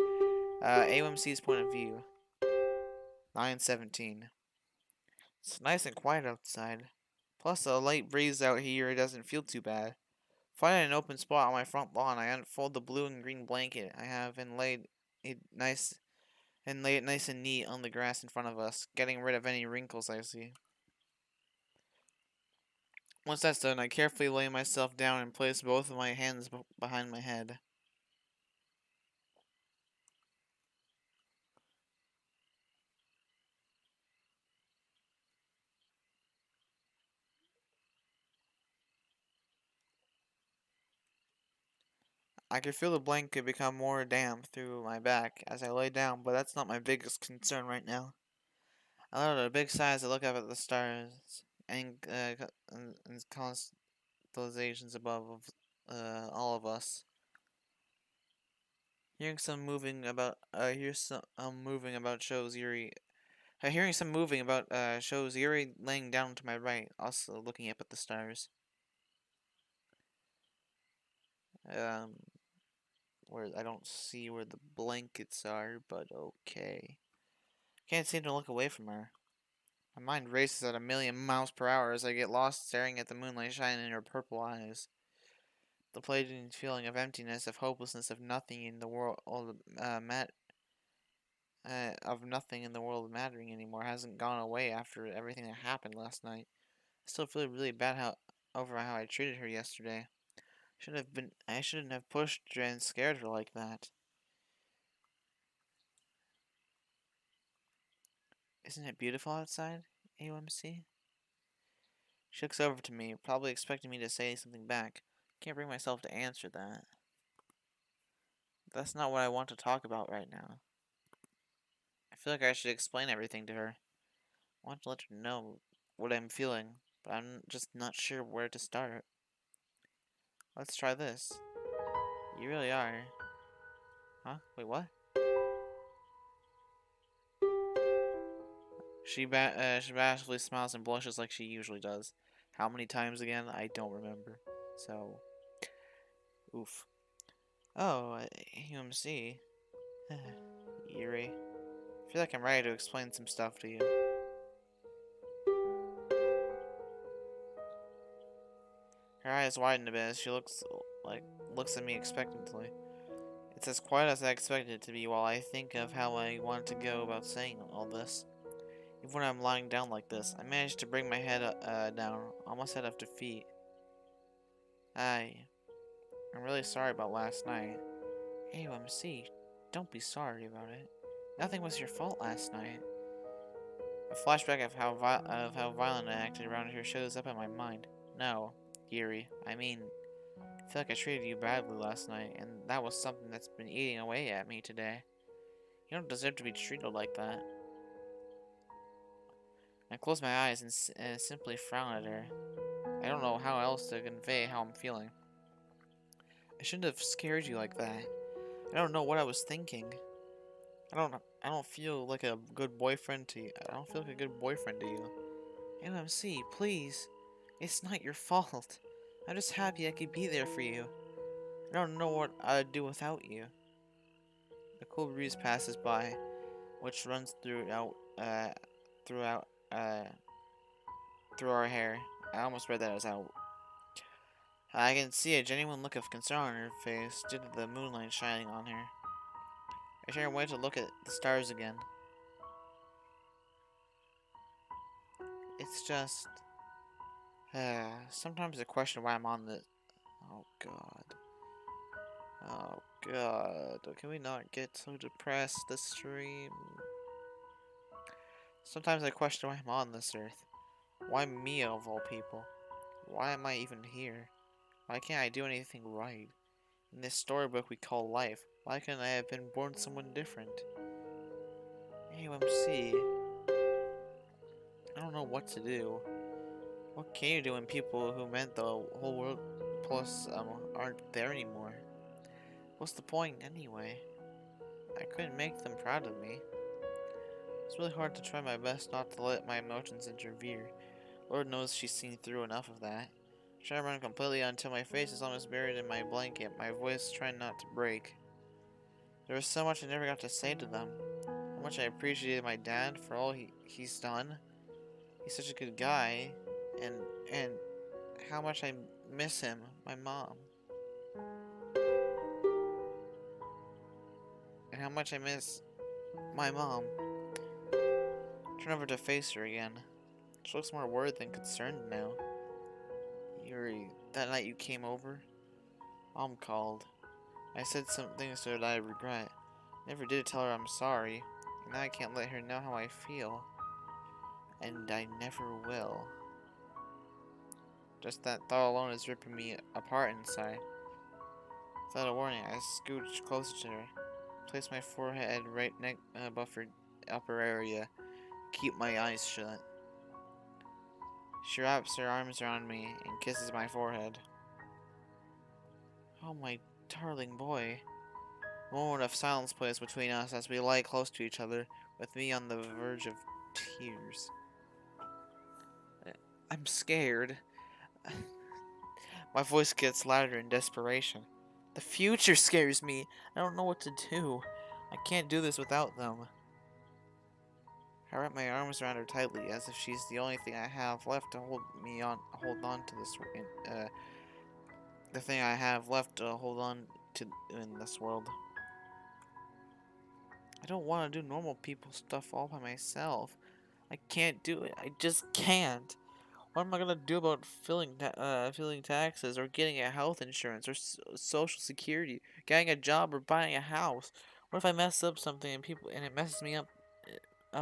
AOMC's point of view. 9:17. It's nice and quiet outside. Plus, a light breeze out here doesn't feel too bad. Finding an open spot on my front lawn, I unfold the blue and green blanket I have and lay it nice and neat on the grass in front of us, getting rid of any wrinkles I see. Once that's done, I carefully lay myself down and place both of my hands behind my head. I could feel the blanket become more damp through my back as I lay down, but that's not my biggest concern right now. I looked at a big sigh as I look up at the stars and constellations above all of us. Hearing some moving about, hear some moving about shows eerie. Hearing some moving about shows eerie laying down to my right, also looking up at the stars. Um, where I don't see where the blankets are, but okay. Can't seem to look away from her. My mind races at a million miles per hour as I get lost staring at the moonlight shining in her purple eyes. The fleeting feeling of emptiness, of hopelessness, of nothing in the world, of nothing in the world mattering anymore hasn't gone away after everything that happened last night. I still feel really bad over how I treated her yesterday. I shouldn't have pushed her and scared her like that. Isn't it beautiful outside, AOMC? She looks over to me, probably expecting me to say something back. Can't bring myself to answer that. That's not what I want to talk about right now. I feel like I should explain everything to her. I want to let her know what I'm feeling, but I'm just not sure where to start. Let's try this. You really are. Huh? Wait, what? She bashfully smiles and blushes like she usually does. How many times again? I don't remember. So, oof. Oh, UMC. Eerie. I feel like I'm ready to explain some stuff to you. Her eyes widen a bit as she looks at me expectantly. It's as quiet as I expected it to be while I think of how I want to go about saying all this. Even when I'm lying down like this, I manage to bring my head down, almost head up to feet. I'm really sorry about last night. Hey, OMC, don't be sorry about it. Nothing was your fault last night. A flashback of how violent I acted around here shows up in my mind. No, Yuri, I mean, I feel like I treated you badly last night, and that was something that's been eating away at me today. You don't deserve to be treated like that. I close my eyes and simply frown at her. I don't know how else to convey how I'm feeling. I shouldn't have scared you like that. I don't know what I was thinking. I don't feel like a good boyfriend to you. I don't feel like a good boyfriend to you. MMC, please. It's not your fault. I'm just happy I could be there for you. I don't know what I'd do without you. A cool breeze passes by, which runs throughout, uh, through our hair. I almost read that as out. I can see a genuine look of concern on her face due to the moonlight shining on her. I can't wait to look at the stars again. It's just, sometimes I question why I'm on this. Oh god. Oh god. Can we not get so depressed this stream? Sometimes I question why I'm on this earth. Why me of all people? Why am I even here? Why can't I do anything right? In this storybook we call life, why couldn't I have been born someone different? AOMC, I don't know what to do. What can you do when people who meant the whole world plus aren't there anymore? What's the point anyway? I couldn't make them proud of me. It's really hard to try my best not to let my emotions interfere. Lord knows she's seen through enough of that. I try to run completely until my face is almost buried in my blanket, my voice trying not to break. There was so much I never got to say to them. How much I appreciated my dad for all he's done. He's such a good guy. And how much I miss him, my mom. And how much I miss my mom. Turn over to face her again. She looks more worried than concerned now. Yuri, that night you came over, Mom called. I said some things to her that I regret. Never did tell her I'm sorry. And now I can't let her know how I feel. And I never will. Just that thought alone is ripping me apart inside. Without a warning, I scooched closer to her. Placed my forehead right above her upper area. keep my eyes shut. She wraps her arms around me and kisses my forehead. Oh, my darling boy. A moment of silence plays between us as we lie close to each other, with me on the verge of tears. I'm scared. My voice gets louder in desperation. The future scares me. I don't know what to do. I can't do this without them. I wrap my arms around her tightly, as if she's the only thing I have left to hold on to this, the thing I have left to hold on to in this world. I don't want to do normal people stuff all by myself. I can't do it. I just can't. What am I gonna do about filling taxes, or getting a health insurance, or social security, getting a job, or buying a house? What if I mess up something and it messes me up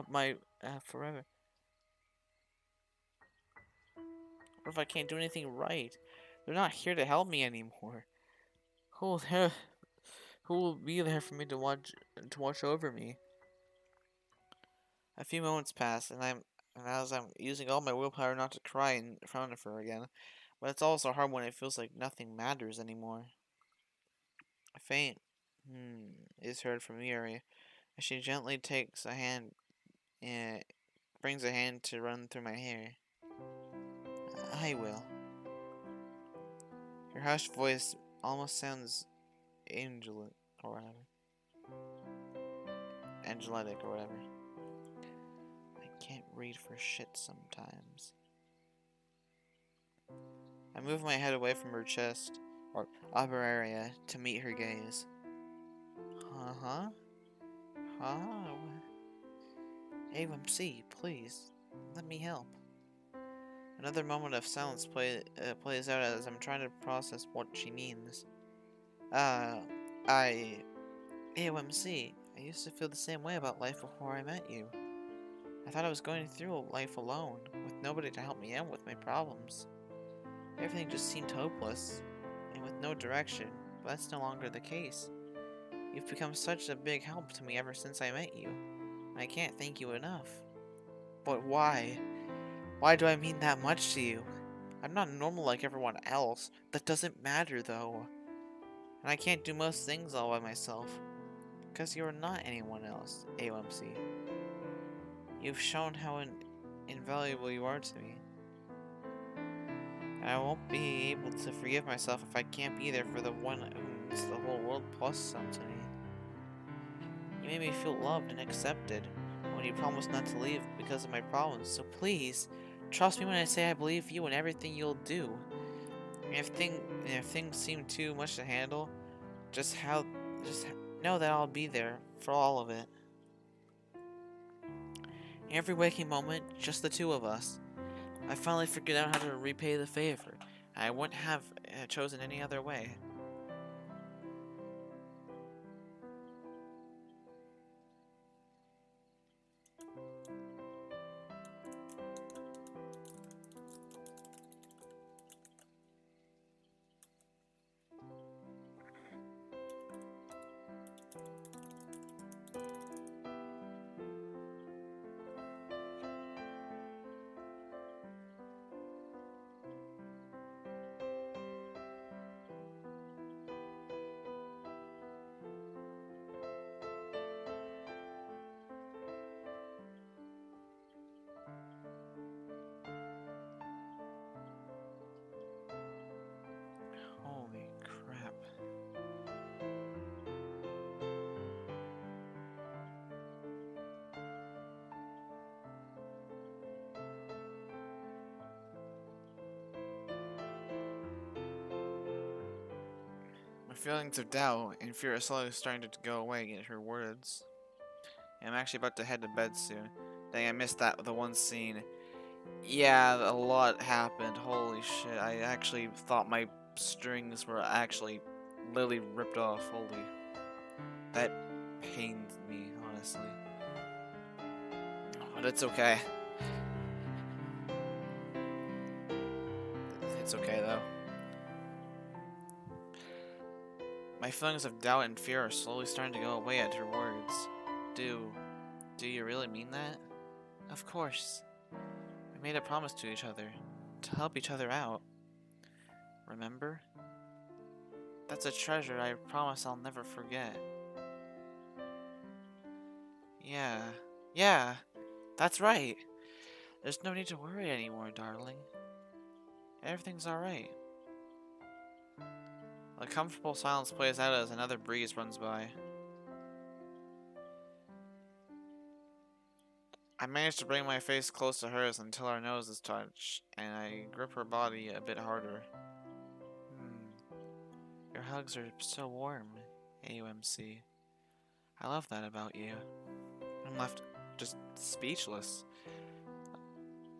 my forever? What if I can't do anything right? They're not here to help me anymore. Who will there, who will be there for me to watch over me? A few moments pass, and as I'm using all my willpower not to cry in front of her again, but it's also hard when it feels like nothing matters anymore. A faint is heard from Yuri as she gently takes a hand and brings a hand to run through my hair. I will. Her hushed voice almost sounds angelic or whatever. Angelic or whatever. I can't read for shit sometimes. I move my head away from her chest, or upper area, to meet her gaze. Uh-huh. Huh? AMC, please, let me help. Another moment of silence plays out as I'm trying to process what she means. AOMC, I used to feel the same way about life before I met you. I thought I was going through life alone, with nobody to help me out with my problems. Everything just seemed hopeless, and with no direction, but that's no longer the case. You've become such a big help to me ever since I met you. I can't thank you enough. But why? Why do I mean that much to you? I'm not normal like everyone else. That doesn't matter, though. And I can't do most things all by myself. Because you're not anyone else, AOMC. You've shown how invaluable you are to me. And I won't be able to forgive myself if I can't be there for the one who means the whole world plus some to me. You made me feel loved and accepted when you promised not to leave because of my problems, so please, trust me when I say I believe you and everything you'll do. And if things seem too much to handle, just know that I'll be there for all of it. In every waking moment, just the two of us. I finally figured out how to repay the favor. I wouldn't have chosen any other way. Holy crap. My feelings of doubt and fear are slowly starting to go away in her words. I'm actually about to head to bed soon. Dang, I missed the one scene. Yeah, a lot happened. Holy shit. I actually thought my strings were actually literally ripped off. Holy. That pained me, honestly. But it's okay. It's okay, though. My feelings of doubt and fear are slowly starting to go away at her words. Do you really mean that? Of course. We made a promise to each other to help each other out. Remember? That's a treasure I promise I'll never forget. Yeah. Yeah. That's right. There's no need to worry anymore, darling. Everything's alright. A comfortable silence plays out as another breeze runs by. I manage to bring my face close to hers until our noses touch, and I grip her body a bit harder. Your hugs are so warm, AUMC. I love that about you. I'm left just speechless.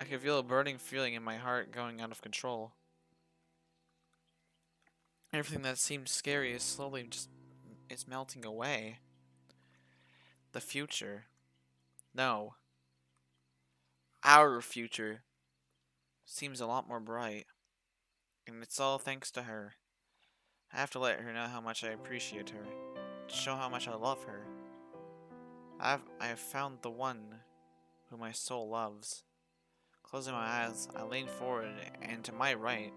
I can feel a burning feeling in my heart going out of control. Everything that seemed scary is slowly just is melting away. The future. No. Our future seems a lot more bright. And it's all thanks to her. I have to let her know how much I appreciate her. To show how much I love her. I have found the one who my soul loves. Closing my eyes, I lean forward and to my right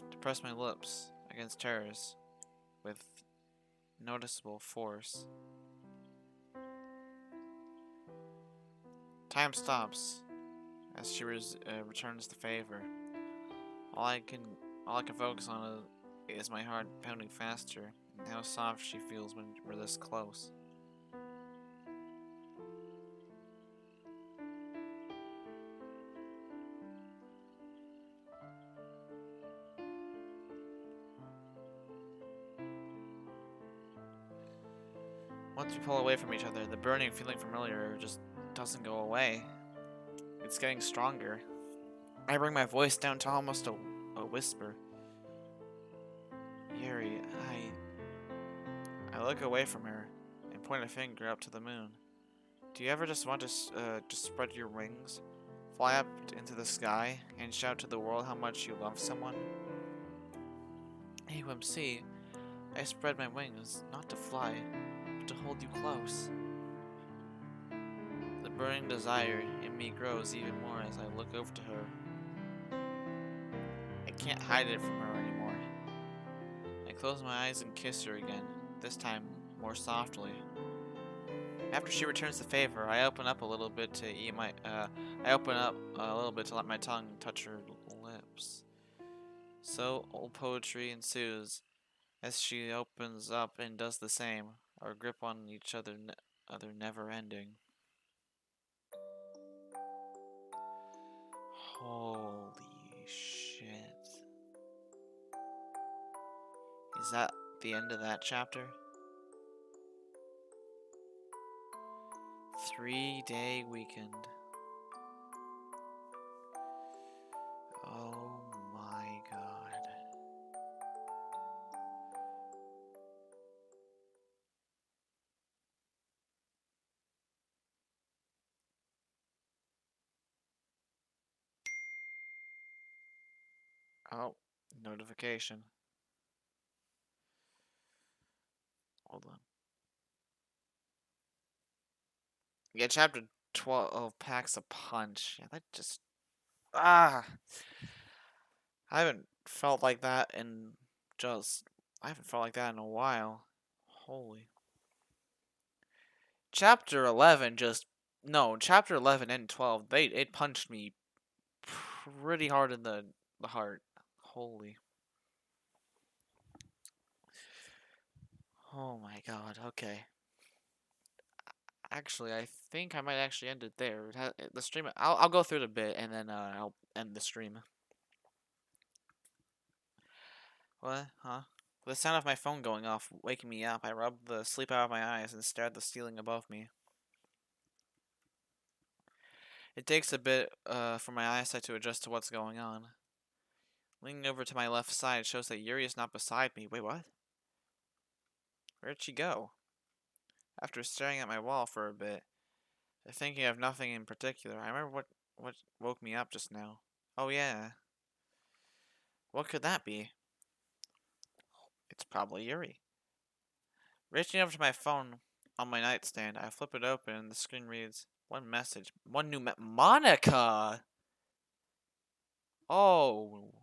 to press my lips against hers with noticeable force. Time stops as she returns the favor. All I can all I can focus on is my heart pounding faster and how soft she feels when we're this close. Once we pull away from each other, the burning feeling from earlier just doesn't go away. It's getting stronger. I bring my voice down to almost a whisper. Yuri, I look away from her and point a finger up to the moon. Do you ever just want to just spread your wings, fly up into the sky, and shout to the world how much you love someone? AUMC, I spread my wings not to fly, but to hold you close. The burning desire in me grows even more as I look over to her. I can't hide it from her anymore. I close my eyes and kiss her again, this time more softly. After she returns the favor, I open up a little bit to let my tongue touch her lips. So old poetry ensues as she opens up and does the same, our grip on each other never ending. Holy shit. Is that the end of that chapter? 3-day weekend. Oh my god. Oh, notification. Hold on. Yeah, chapter 12 packs a punch. Yeah, that just. Ah! I haven't felt like that in just. I haven't felt like that in a while. Holy. Chapter 11 just. No, chapter 11 and 12, it punched me pretty hard in the heart. Holy. Oh my god, okay. Actually, I think I might actually end it there. The stream. I'll go through it a bit and then I'll end the stream. What? Huh? The sound of my phone going off waking me up. I rubbed the sleep out of my eyes and stared at the ceiling above me. It takes a bit for my eyesight to adjust to what's going on. Leaning over to my left side shows that Yuri is not beside me. Wait, what? Where'd she go? After staring at my wall for a bit, thinking of nothing in particular, I remember what woke me up just now. Oh yeah. What could that be? It's probably Yuri. Reaching over to my phone, on my nightstand. I flip it open and the screen reads, one message. One new Monica! Oh.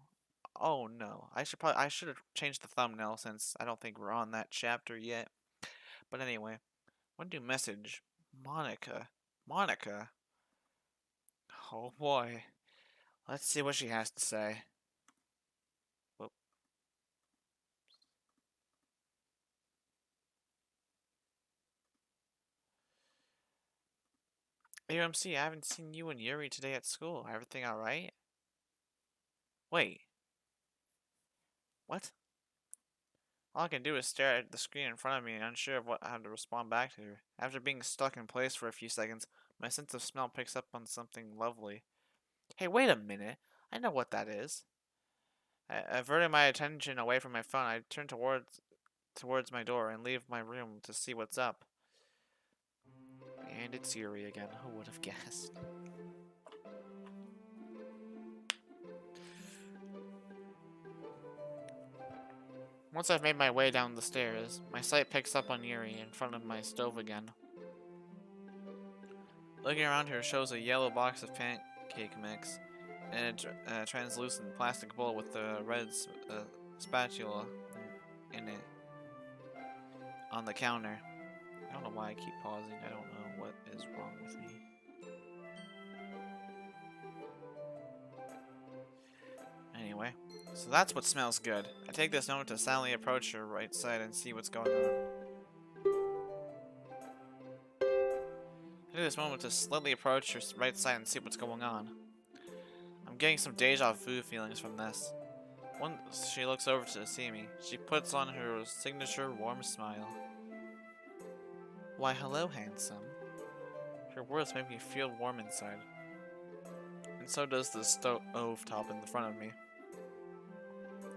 Oh no. I should have changed the thumbnail since I don't think we're on that chapter yet. But anyway, one new message. Monica. Monica. Oh boy. Let's see what she has to say. Whoop. AMC, I haven't seen you and Yuri today at school. Everything alright? Wait. What? All I can do is stare at the screen in front of me, unsure of how to respond back to her. After being stuck in place for a few seconds, my sense of smell picks up on something lovely. Hey, wait a minute. I know what that is. Averting my attention away from my phone, I turn towards my door and leave my room to see what's up. And it's Yuri again. Who would have guessed? Once I've made my way down the stairs, my sight picks up on Yuri in front of my stove again. Looking around her shows a yellow box of pancake mix and a translucent plastic bowl with a red spatula in it on the counter. I don't know why I keep pausing. I don't know what is wrong with me. Anyway, so that's what smells good. I take this moment to silently approach her right side and see what's going on. I take this moment to slightly approach her right side and see what's going on. I'm getting some deja vu feelings from this. Once she looks over to see me, she puts on her signature warm smile. Why, hello, handsome. Her words make me feel warm inside. And so does the stove top in the front of me.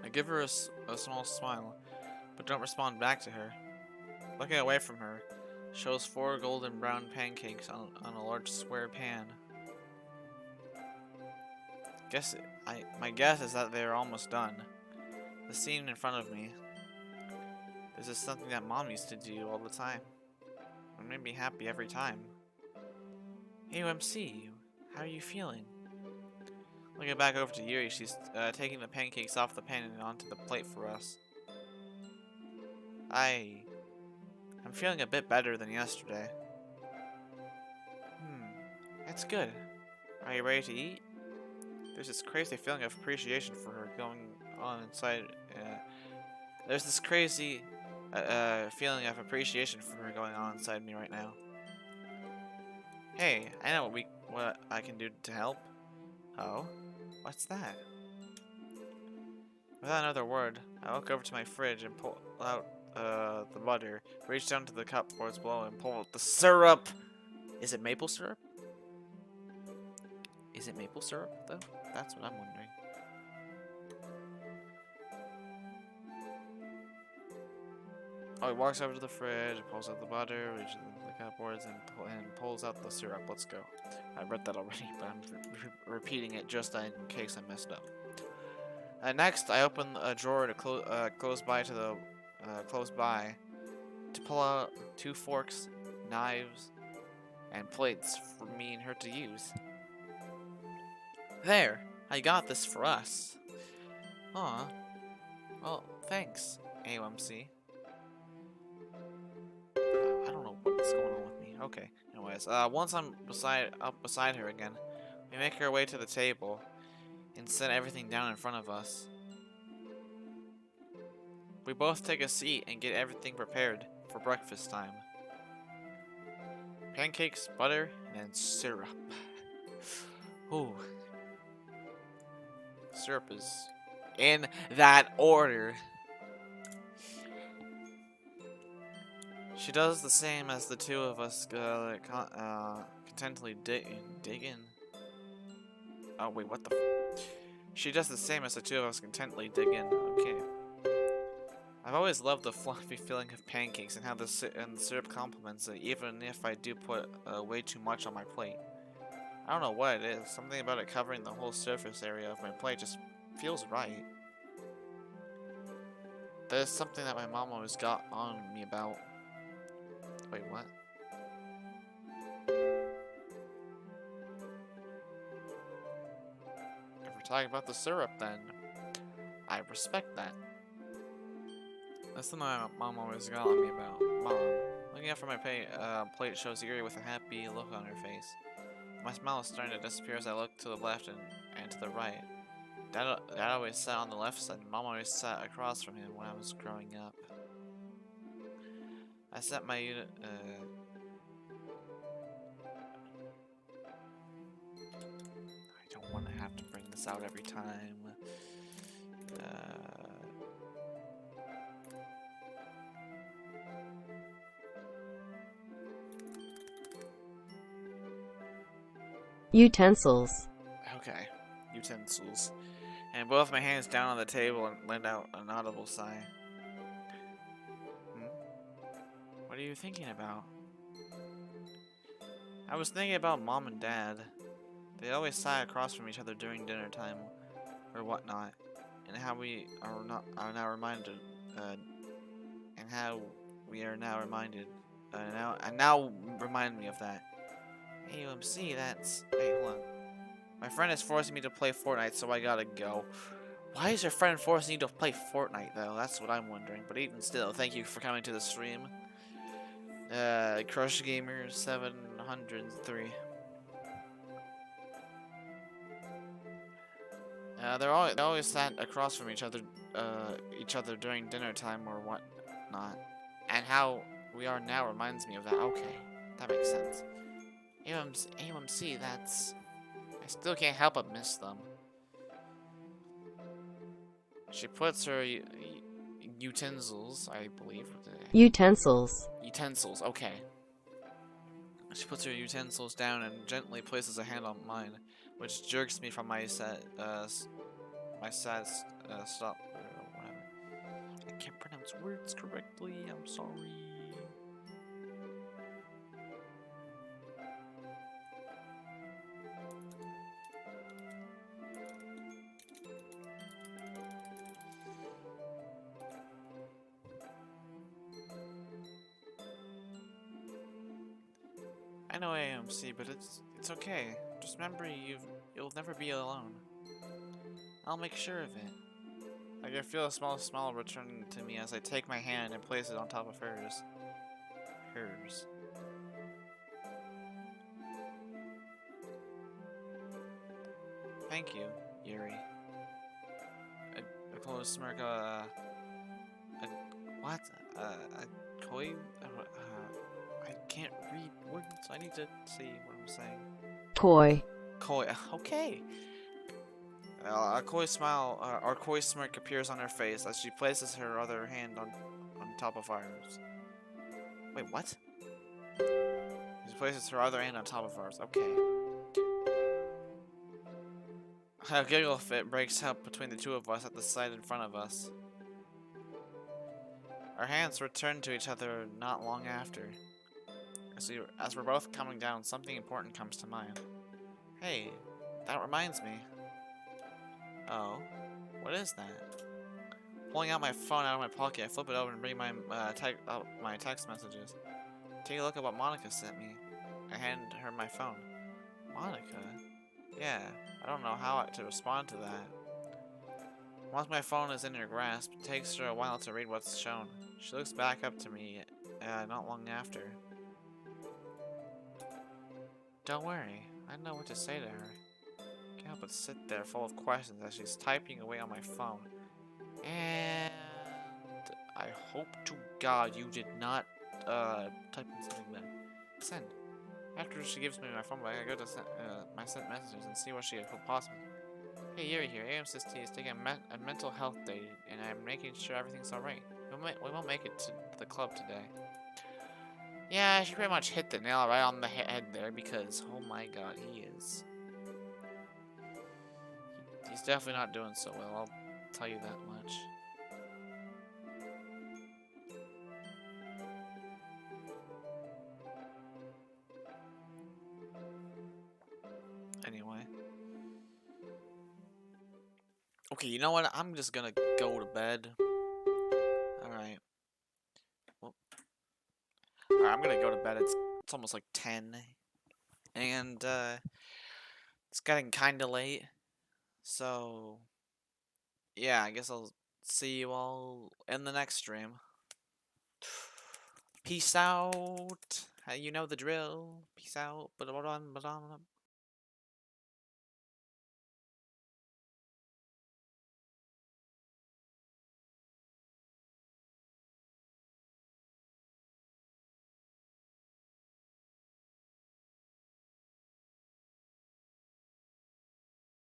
I give her a small smile, but don't respond back to her. Looking away from her, shows 4 golden brown pancakes on a large square pan. My guess is that they're almost done. The scene in front of me. This is something that Mom used to do all the time. It made me happy every time. Hey, MC, how are you feeling? Looking back over to Yuri, she's taking the pancakes off the pan and onto the plate for us. I'm feeling a bit better than yesterday. That's good. Are you ready to eat? There's this crazy feeling of appreciation for her going on inside. There's this crazy feeling of appreciation for her going on inside me right now. Hey, I know what I can do to help. Oh? What's that? Without another word, I walk over to my fridge and pull out the butter, reach down to the cupboards below and pull out the syrup! Is it maple syrup? Is it maple syrup, though? That's what I'm wondering. Oh, he walks over to the fridge, pulls out the butter, reaches into the cupboards, and pulls out the syrup. Let's go. I read that already, but I'm repeating it just in case I messed up. Next, I open a drawer to close by to pull out 2 forks, knives, and plates for me and her to use. There, I got this for us. Aw. Well, thanks, AOMC. I don't know what's going on with me. Okay. Anyways, once I'm up beside her again, we make our way to the table and set everything down in front of us. We both take a seat and get everything prepared for breakfast time. Pancakes, butter, and then syrup. Ooh. Syrup is in that order. She does the same as the two of us contentedly dig in. Oh wait, what the? She does the same as the two of us contentedly dig in. Okay. I've always loved the fluffy feeling of pancakes and how the syrup complements it, even if I do put way too much on my plate. I don't know what it is. Something about it covering the whole surface area of my plate just feels right. There's something that my mom always got on me about. Wait, what? If we're talking about the syrup, then I respect that. That's something my mom always got on me about. Mom, looking up from my plate shows Yuri with a happy look on her face. My smile is starting to disappear as I look to the left and to the right. Dad always sat on the left side, and Mom always sat across from him when I was growing up. I set my unit. I don't want to have to bring this out every time. Utensils. Okay, utensils. And both my hands down on the table and let out an audible sigh. What are you thinking about? I was thinking about Mom and Dad. They always sat across from each other during dinner time or whatnot, and how we are now reminded, and how we are now reminded, now remind me of that. AOMC, that's. Wait, hold on. My friend is forcing me to play Fortnite, so I gotta go. Why is your friend forcing you to play Fortnite, though? That's what I'm wondering. But even still, thank you for coming to the stream. Crush Gamer 703. They always sat across from each other during dinner time or whatnot. And how we are now reminds me of that. Okay, that makes sense. AOMC, that's. I still can't help but miss them. She puts her utensils, I believe. Utensils. Utensils, okay. She puts her utensils down and gently places a hand on mine, which jerks me from my sad stop, or whatever. I can't pronounce words correctly, I'm sorry. I know AMC, but it's okay. Just remember you'll never be alone. I'll make sure of it. I can feel a small smile returning to me as I take my hand and place it on top of hers. Hers. Thank you, Yuri. A close smirk, what? A koi? I can't read words. I need to see what I'm saying. Toy. Koi. Okay. A coy smile, or coy smirk appears on her face as she places her other hand on top of ours. Wait, what? She places her other hand on top of ours. Okay. A giggle fit breaks out between the two of us at the sight in front of us. Our hands return to each other not long after. As we're both coming down, something important comes to mind. Hey, that reminds me. Oh, what is that? Pulling out my phone out of my pocket, I flip it over and read my text messages. Take a look at what Monica sent me. I hand her my phone. Monica? Yeah, I don't know how to respond to that. Once my phone is in her grasp, it takes her a while to read what's shown. She looks back up to me, not long after. Don't worry, I know what to say to her. Can't help but sit there full of questions as she's typing away on my phone. And I hope to God you did not type in something bad. Send. After she gives me my phone back, I go to my sent messages and see what she could possibly. Hey, Yuri here. AMSST is taking a mental health day, and I'm making sure everything's alright. We won't make it to the club today. Yeah, she pretty much hit the nail right on the head there because, oh my God, he's definitely not doing so well, I'll tell you that much. Anyway. Okay, you know what? I'm just gonna go to bed. Alright. Well, Alright, I'm gonna go to bed. It's almost like 10. And it's getting kinda late. So yeah, I guess I'll see you all in the next stream. Peace out. You know the drill. Peace out.